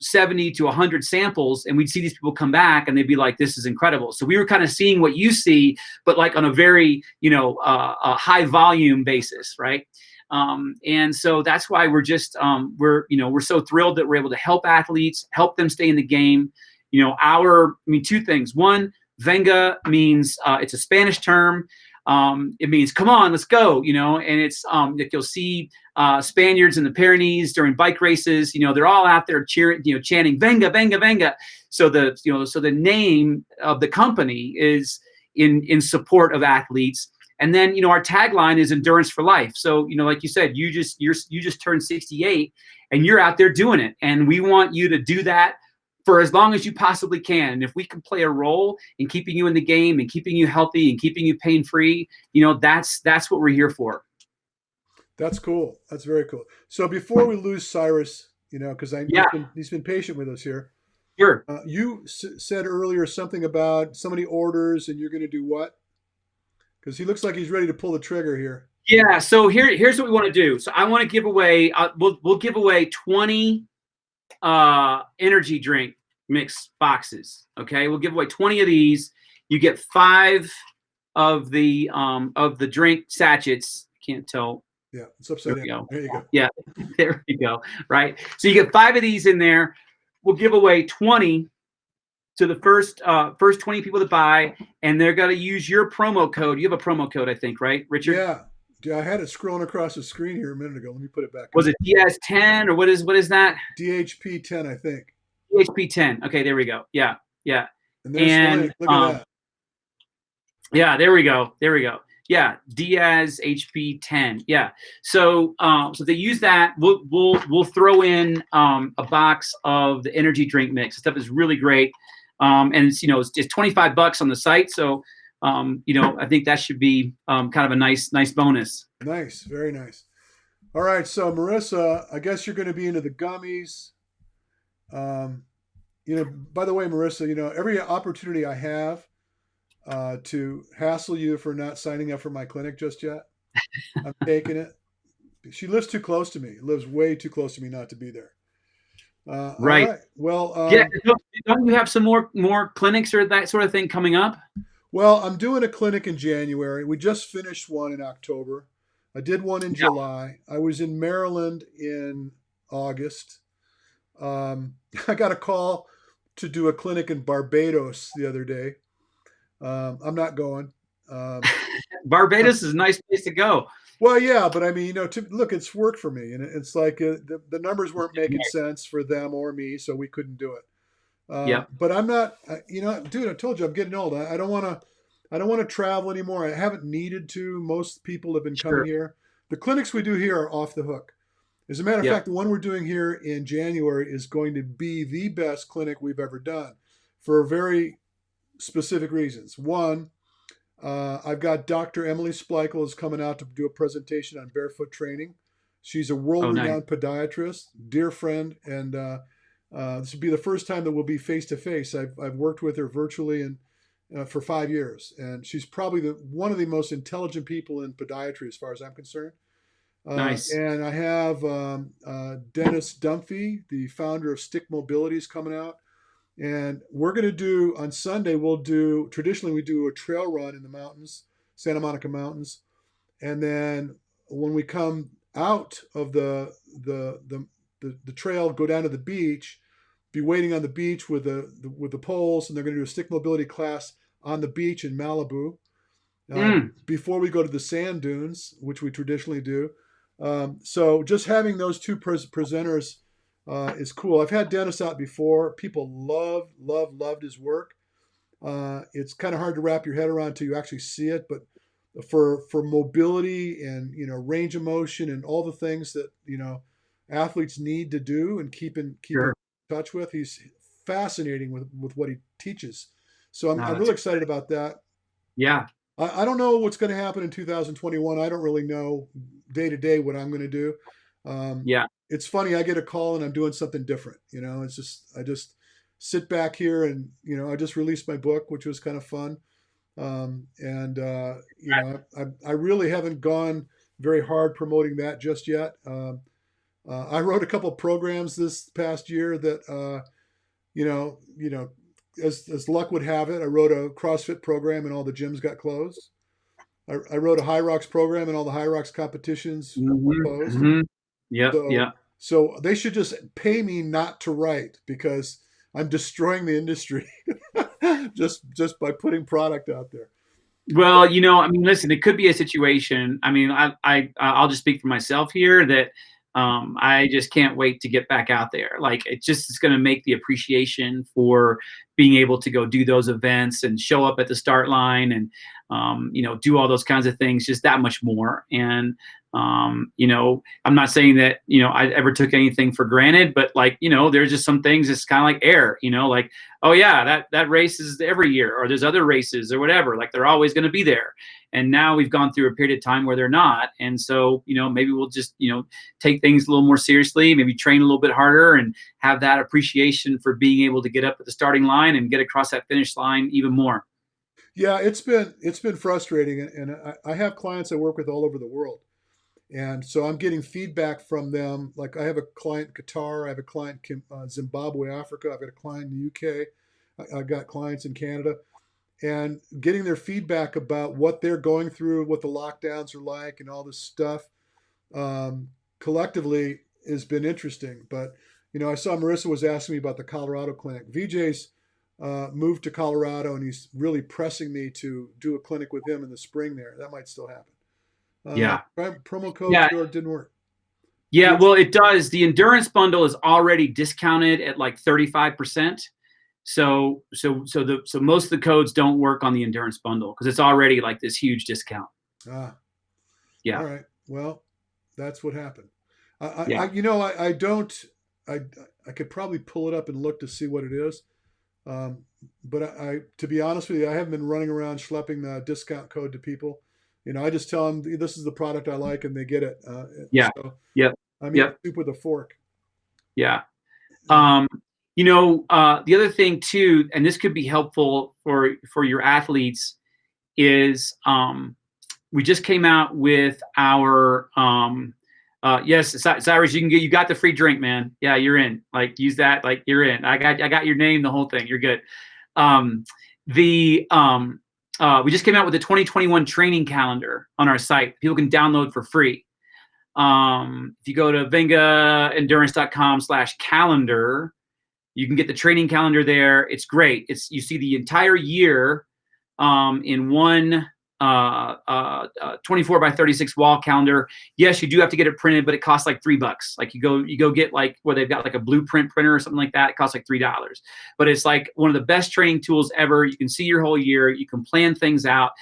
70 to 100 samples, and we'd see these people come back and they'd be like, this is incredible. So we were kind of seeing what you see, but like on a very, a high volume basis. Right. And so that's why we're just, we're so thrilled that we're able to help athletes, help them stay in the game. Two things. One, venga means, it's a Spanish term. It means, come on, let's go, and it's, like, you'll see, Spaniards in the Pyrenees during bike races, they're all out there cheering, chanting, venga, venga, venga. So the name of the company is in support of athletes. And then, our tagline is endurance for life. So, like you said, you just turned 68 and you're out there doing it. And we want you to do that for as long as you possibly can. And if we can play a role in keeping you in the game and keeping you healthy and keeping you pain-free, that's what we're here for. That's cool. That's very cool. So before we lose Cyrus, because he's been patient with us here. Sure. You said earlier something about so many orders and you're going to do what? Because he looks like he's ready to pull the trigger here. Yeah. So here's what we want to do. So I want to give away, we'll give away 20 energy drink mix boxes. Okay. We'll give away 20 of these. You get 5 of the drink sachets. Can't tell. Yeah. It's upside down. There you go. Yeah. There you go. Right. So you get 5 of these in there. We'll give away 20 to the first 20 people to buy, and they're going to use your promo code. You have a promo code, I think, right, Richard? Yeah, I had it scrolling across the screen here a minute ago. Let me put it back. Was it DS10 or what is that? DHP10, I think. DHP10. Okay, there we go. Yeah. And there's look at that. Yeah, there we go. Yeah, Diaz HP10. Yeah. So they use that. We'll throw in a box of the energy drink mix. The stuff is really great. And it's it's $25 on the site. So I think that should be kind of a nice bonus. Nice, very nice. All right, so Marissa, I guess you're going to be into the gummies. By the way, Marissa, every opportunity I have to hassle you for not signing up for my clinic just yet, I'm taking it. She lives too close to me. Lives way too close to me not to be there. Right. All right. Well, don't you have some more clinics or that sort of thing coming up? Well, I'm doing a clinic in January. We just finished one in October. I did one in July. I was in Maryland in August. I got a call to do a clinic in Barbados the other day. I'm not going. Barbados is a nice place to go. Well, yeah, but I mean, look, it's worked for me, and it's like the numbers weren't making sense for them or me, so we couldn't do it. Yep. But I'm not, dude. I told you I'm getting old. I don't want to. I don't want to travel anymore. I haven't needed to. Most people have been coming here. The clinics we do here are off the hook. As a matter of fact, the one we're doing here in January is going to be the best clinic we've ever done, for very specific reasons. One, I've got Dr. Emily Spleichel is coming out to do a presentation on barefoot training. She's a world-renowned podiatrist, dear friend, and this will be the first time that we'll be face-to-face. I've worked with her virtually and for 5 years, and she's probably one of the most intelligent people in podiatry as far as I'm concerned. Nice. And I have Dennis Dunphy, the founder of Stick Mobility, is coming out. And we're going to do, on Sunday, traditionally we do a trail run in the mountains, Santa Monica Mountains. And then when we come out of the trail, go down to the beach, be waiting on the beach with the poles, and they're going to do a stick mobility class on the beach in Malibu before we go to the sand dunes, which we traditionally do. So just having those two presenters is cool. I've had Dennis out before. People loved his work. It's kind of hard to wrap your head around until you actually see it, but for mobility and range of motion and all the things that athletes need to do and keep in touch with, he's fascinating with what he teaches. So I'm really excited about that. Yeah. I don't know what's going to happen in 2021. I don't really know day to day what I'm going to do. It's funny. I get a call and I'm doing something different. It's just, I just sit back here and, I just released my book, which was kind of fun. I really haven't gone very hard promoting that just yet. I wrote a couple of programs this past year that, as luck would have it, I wrote a CrossFit program and all the gyms got closed. I wrote a High Rocks program and all the High Rocks competitions were closed. So they should just pay me not to write, because I'm destroying the industry just by putting product out there. Well, listen, it could be a situation. I mean, I'll just speak for myself here that I just can't wait to get back out there. Like, it's going to make the appreciation for being able to go do those events and show up at the start line and, do all those kinds of things just that much more. And, I'm not saying that, I ever took anything for granted, but there's just some things it's kind of like air, like, oh yeah, that race is every year, or there's other races or whatever, like they're always going to be there. And now we've gone through a period of time where they're not. And so, maybe we'll just, take things a little more seriously, maybe train a little bit harder and have that appreciation for being able to get up at the starting line and get across that finish line even more. Yeah, it's been frustrating. And I have clients I work with all over the world. And so I'm getting feedback from them. Like, I have a client in Qatar, I have a client in Zimbabwe, Africa, I've got a client in the UK, I've got clients in Canada, and getting their feedback about what they're going through, what the lockdowns are like, and all this stuff collectively has been interesting. But, I saw Marissa was asking me about the Colorado clinic. VJ's moved to Colorado, and he's really pressing me to do a clinic with him in the spring there. That might still happen. Promo code didn't work. Yeah, well, it does. The endurance bundle is already discounted at like 35%. So most of the codes don't work on the endurance bundle because it's already like this huge discount. Yeah. All right. Well, that's what happened. I could probably pull it up and look to see what it is. But to be honest with you, I haven't been running around schlepping the discount code to people. I just tell them this is the product I like, and they get it. I mean, soup with a fork. Yeah. The other thing too, and this could be helpful for your athletes, is we just came out with our yes, Cyrus, you got the free drink, man. Yeah, you're in. Like, use that. Like, you're in. I got your name, the whole thing. You're good. We just came out with the 2021 training calendar on our site. People can download for free. If you go to vengaendurance.com/calendar, you can get the training calendar there. It's great. You see the entire year in one 24 by 36 wall calendar. Yes, you do have to get it printed, but it costs like $3. Like you go get like where they've got like a blueprint printer or something like that. It costs like $3, but it's like one of the best training tools ever. You can see your whole year. You can plan things out.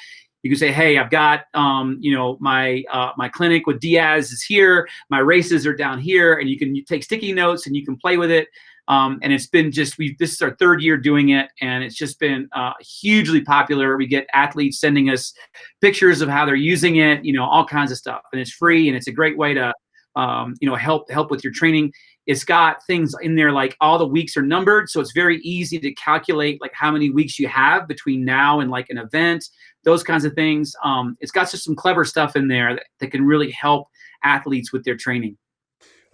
You can say, hey, I've got, my clinic with Diaz is here. My races are down here, and you take sticky notes and you can play with it. And it's been this is our third year doing it, and it's just been hugely popular. We get athletes sending us pictures of how they're using it, all kinds of stuff, and it's free, and it's a great way to, help with your training. It's got things in there like all the weeks are numbered, so it's very easy to calculate like how many weeks you have between now and like an event, those kinds of things. It's got just some clever stuff in there that can really help athletes with their training.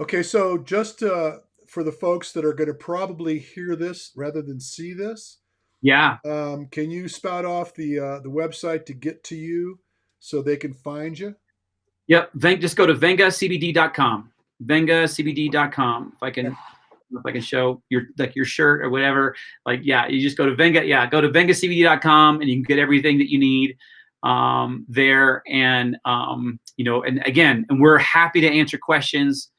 Okay, so just for the folks that are going to probably hear this rather than see this, yeah, can you spout off the website to get to you so they can find you? Yep. Just go to vengacbd.com. vengacbd.com. If I can show your shirt or whatever, you just go to go to vengacbd.com, and you can get everything that you need there. And and again, and we're happy to answer questions.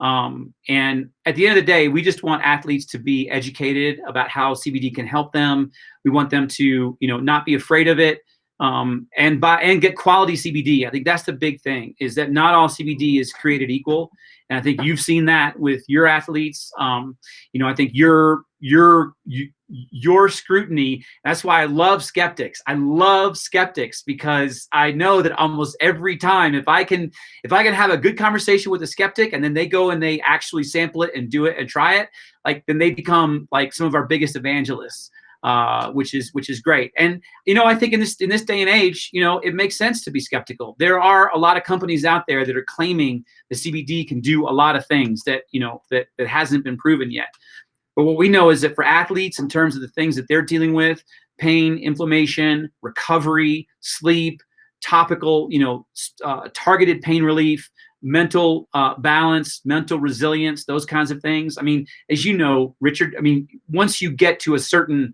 And at the end of the day, we just want athletes to be educated about how CBD can help them. We want them to, not be afraid of it, and get quality CBD. I think that's the big thing, is that not all CBD is created equal. And I think you've seen that with your athletes. I think your scrutiny. That's why I love skeptics. I love skeptics because I know that almost every time, if I can have a good conversation with a skeptic, and then they go and they actually sample it and do it and try it, then they become like some of our biggest evangelists. Which is great. And, I think in this day and age, it makes sense to be skeptical. There are a lot of companies out there that are claiming the CBD can do a lot of things that hasn't been proven yet. But what we know is that for athletes, in terms of the things that they're dealing with, pain, inflammation, recovery, sleep, topical, targeted pain relief, mental balance, mental resilience, those kinds of things. I mean, as you know, Richard, once you get to a certain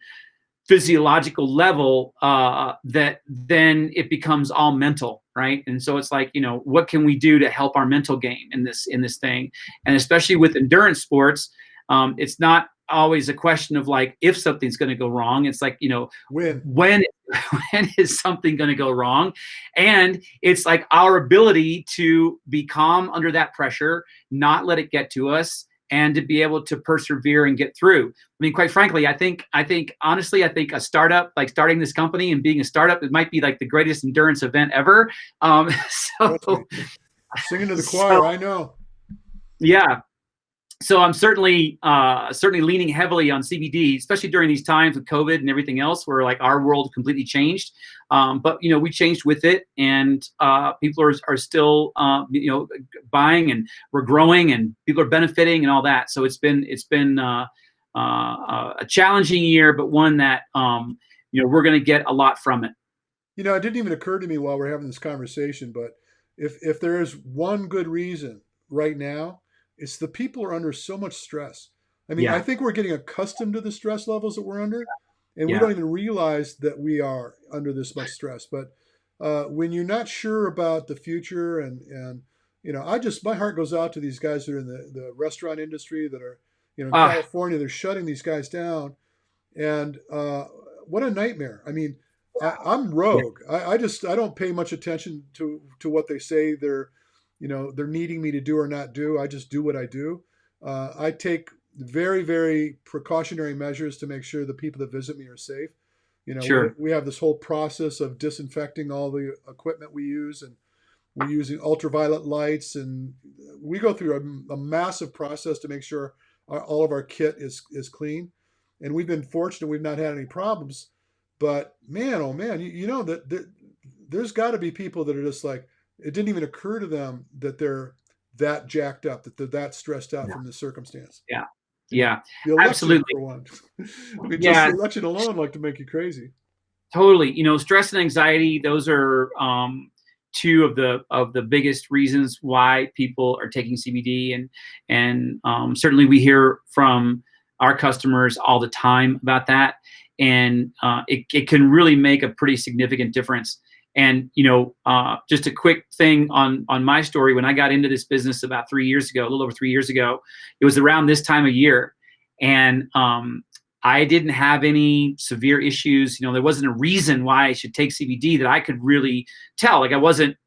physiological level, that then it becomes all mental, right? And so it's like, what can we do to help our mental game in this thing? And especially with endurance sports, it's not always a question of like if something's going to go wrong. It's like, when is something going to go wrong? And it's like our ability to be calm under that pressure, not let it get to us, and to be able to persevere and get through. Quite frankly, I think honestly, a startup, like starting this company and being a startup, it might be like the greatest endurance event ever. Singing to the choir, I know. Yeah. So I'm certainly leaning heavily on CBD, especially during these times with COVID and everything else, where like our world completely changed. But we changed with it, and people are still buying, and we're growing, and people are benefiting, and all that. So it's been a challenging year, but one that we're going to get a lot from it. It didn't even occur to me while we're having this conversation, but if there is one good reason right now, it's the people are under so much stress. I think we're getting accustomed to the stress levels that we're under, and we don't even realize that we are under this much stress. But when you're not sure about the future, and my heart goes out to these guys that are in the restaurant industry that are, in California, they're shutting these guys down, and what a nightmare. I'm rogue. I don't pay much attention to what they say they're needing me to do or not do. I just do what I do. I take very, very precautionary measures to make sure the people that visit me are safe. Sure. We have this whole process of disinfecting all the equipment we use, and we're using ultraviolet lights, and we go through a massive process to make sure all of our kit is clean. And we've been fortunate; we've not had any problems. But man, oh man, that there's got to be people that are just like, it didn't even occur to them that they're that jacked up, that they're that stressed out from the circumstance. Yeah. Yeah. The election, absolutely. For one. Just the election alone like to make you crazy. Totally. Stress and anxiety, those are two of the biggest reasons why people are taking CBD, and certainly we hear from our customers all the time about that, and it can really make a pretty significant difference. And, you know, just a quick thing on my story. When I got into this business about 3 years ago, a little over 3 years ago, it was around this time of year. And I didn't have any severe issues. You know, there wasn't a reason why I should take CBD that I could really tell. Like I wasn't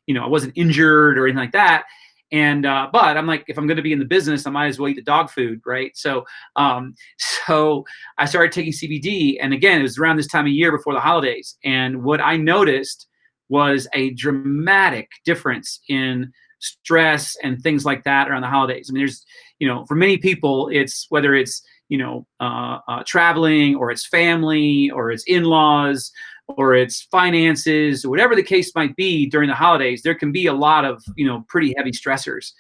injured or anything like that. And but I'm like, if I'm going to be in the business, I might as well eat the dog food, right? So so I started taking CBD, and again, it was around this time of year before the holidays. And what I noticed was a dramatic difference in stress and things like that around the holidays. I mean, there's, you know, for many people, it's whether it's, you know, traveling, or it's family, or it's in-laws, or it's finances, or whatever the case might be during the holidays, there can be a lot of, you know, pretty heavy stressors.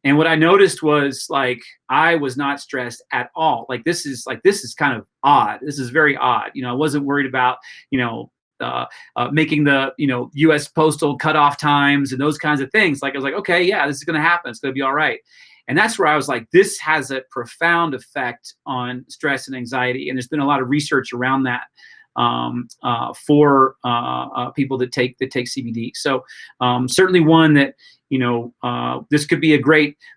And what I noticed was, like, I was not stressed at all. This is kind of odd. This is very odd. You know, I wasn't worried about, you know, making the, you know, U.S. postal cutoff times and those kinds of things. Like I was like, okay, yeah, this is going to happen. It's going to be all right. And that's where I was like, this has a profound effect on stress and anxiety. And there's been a lot of research around that for people that take CBD. So certainly one that, you know, this could be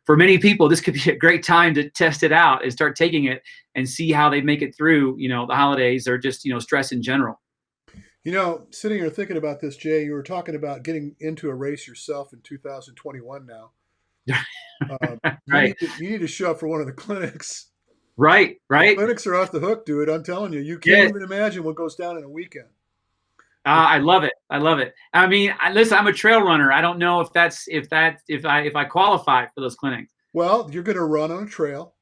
for many people, this could be a great time to test it out and start taking it and see how they make it through, you know, the holidays, or just, you know, stress in general. You know, sitting here thinking about this, Jay, you were talking about getting into a race yourself in 2021 now. Right. You need to show up for one of the clinics. Right. The clinics are off the hook, dude. I'm telling you, you can't even imagine what goes down in a weekend. I love it. I mean, listen, I'm a trail runner. I don't know if I qualify for those clinics. Well, you're going to run on a trail.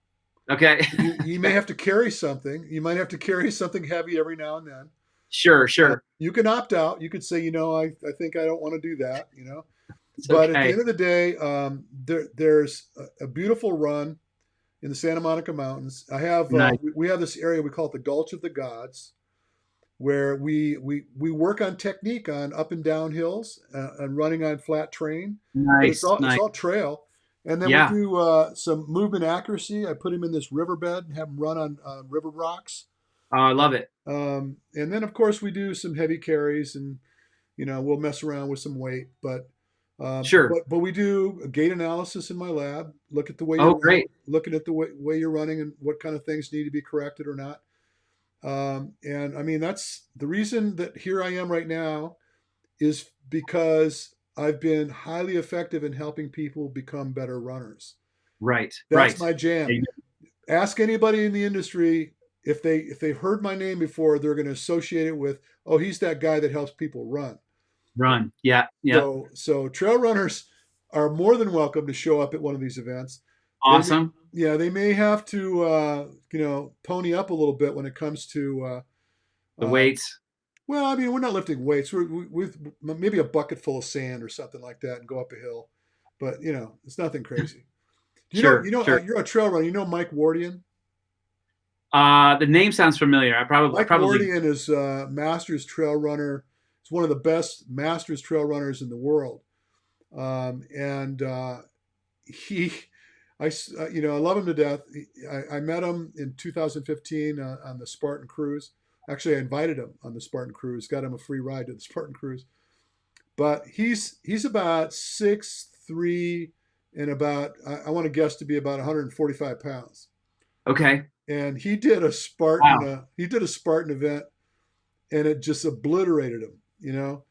Okay. you may have to carry something. You might have to carry something heavy every now and then. Sure. You can opt out. You could say, you know, I think I don't want to do that, you know. But at the end of the day, there's a beautiful run in the Santa Monica Mountains. I have nice. We have this area we call it the Gulch of the Gods, where we work on technique on up and down hills and running on flat terrain. Nice. It's all trail, and then we do some movement accuracy. I put him in this riverbed and have him run on river rocks. Oh, I love it. And then of course we do some heavy carries, and you know, we'll mess around with some weight, but. Sure. But we do a gait analysis in my lab. Look at the way looking at the way you're running and what kind of things need to be corrected or not. And I mean, that's the reason that here I am right now, is because I've been highly effective in helping people become better runners. Right. That's my jam. Ask anybody in the industry if they've heard my name before, they're going to associate it with, oh, he's that guy that helps people run. Yeah. So trail runners are more than welcome to show up at one of these events. Awesome. They may have to you know, pony up a little bit when it comes to the weights. Well, I mean, we're not lifting weights. We're maybe a bucket full of sand or something like that and go up a hill, but you know, it's nothing crazy. Sure. You're a trail runner. You know Mike Wardian? The name sounds familiar. Mike Wardian is Masters trail runner. He's one of the best Masters trail runners in the world. I love him to death. I met him in 2015 on the Spartan Cruise. Actually, I invited him on the Spartan Cruise, got him a free ride to the Spartan Cruise. But he's about 6'3" and about, I want to guess to be about 145 pounds. Okay. And he did a Spartan, event, and it just obliterated him, you know.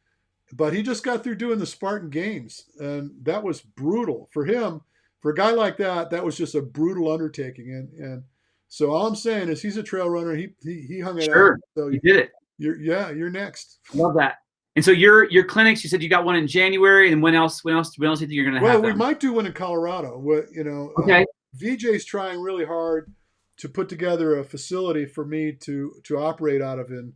But he just got through doing the Spartan Games, and that was brutal for him. For a guy like that, that was just a brutal undertaking. And so all I'm saying is he's a trail runner. He hung it out. So he did it. You're next. Love that. And so your clinics, you said you got one in January, and when else do you think you're going to have? Well, we might do one in Colorado. You know, okay. VJ's trying really hard to put together a facility for me to operate out of in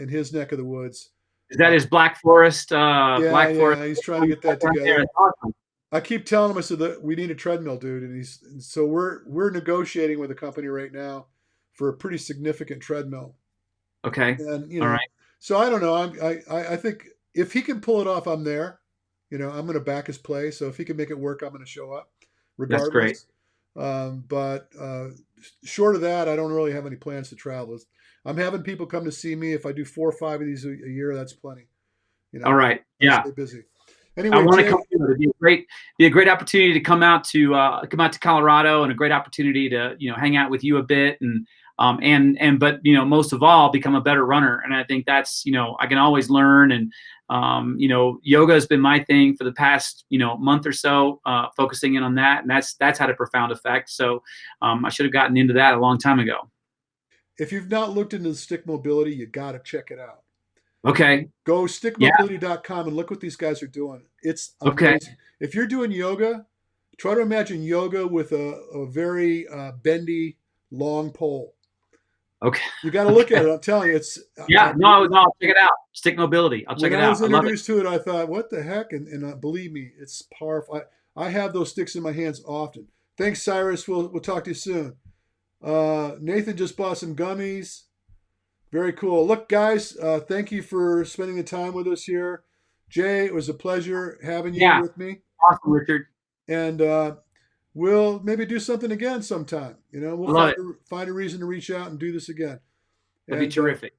his neck of the woods. Is that his Black Forest? Black Forest. He's trying to get that together. Awesome. I keep telling him, I said that we need a treadmill, dude, and so we're negotiating with a company right now for a pretty significant treadmill. Okay. And you know, all right. So I don't know. I think if he can pull it off, I'm there. You know, I'm going to back his play. So if he can make it work, I'm going to show up. Regardless. That's great. But short of that, I don't really have any plans to travel. I'm having people come to see me. If I do 4 or 5 of these a year, that's plenty. All right. Yeah. Stay busy. I Anyway, want to Jay, come. It'd be a great opportunity to come out to Colorado, and a great opportunity to hang out with you a bit, but most of all, become a better runner. And I think that's I can always learn, and yoga has been my thing for the past month or so, focusing in on that, and that's had a profound effect. So I should have gotten into that a long time ago. if you've not looked into the stick mobility, you got to check it out. Okay. Go Yeah. stickmobility.com and look what these guys are doing. It's amazing. Okay. If you're doing yoga, try to imagine yoga with a very bendy, long pole. Okay. You got to look at it. I'm telling you, it's no, check it out. Stick mobility. I'll check it out. When I was introduced to it, I thought, what the heck? And believe me, it's powerful. I have those sticks in my hands often. Thanks, Cyrus. We'll talk to you soon. Nathan just bought some gummies. Very cool. Look, guys, thank you for spending the time with us here. Jay, it was a pleasure having you with me. Awesome, Richard. And we'll maybe do something again sometime. We'll find a reason to reach out and do this again. That'd be terrific.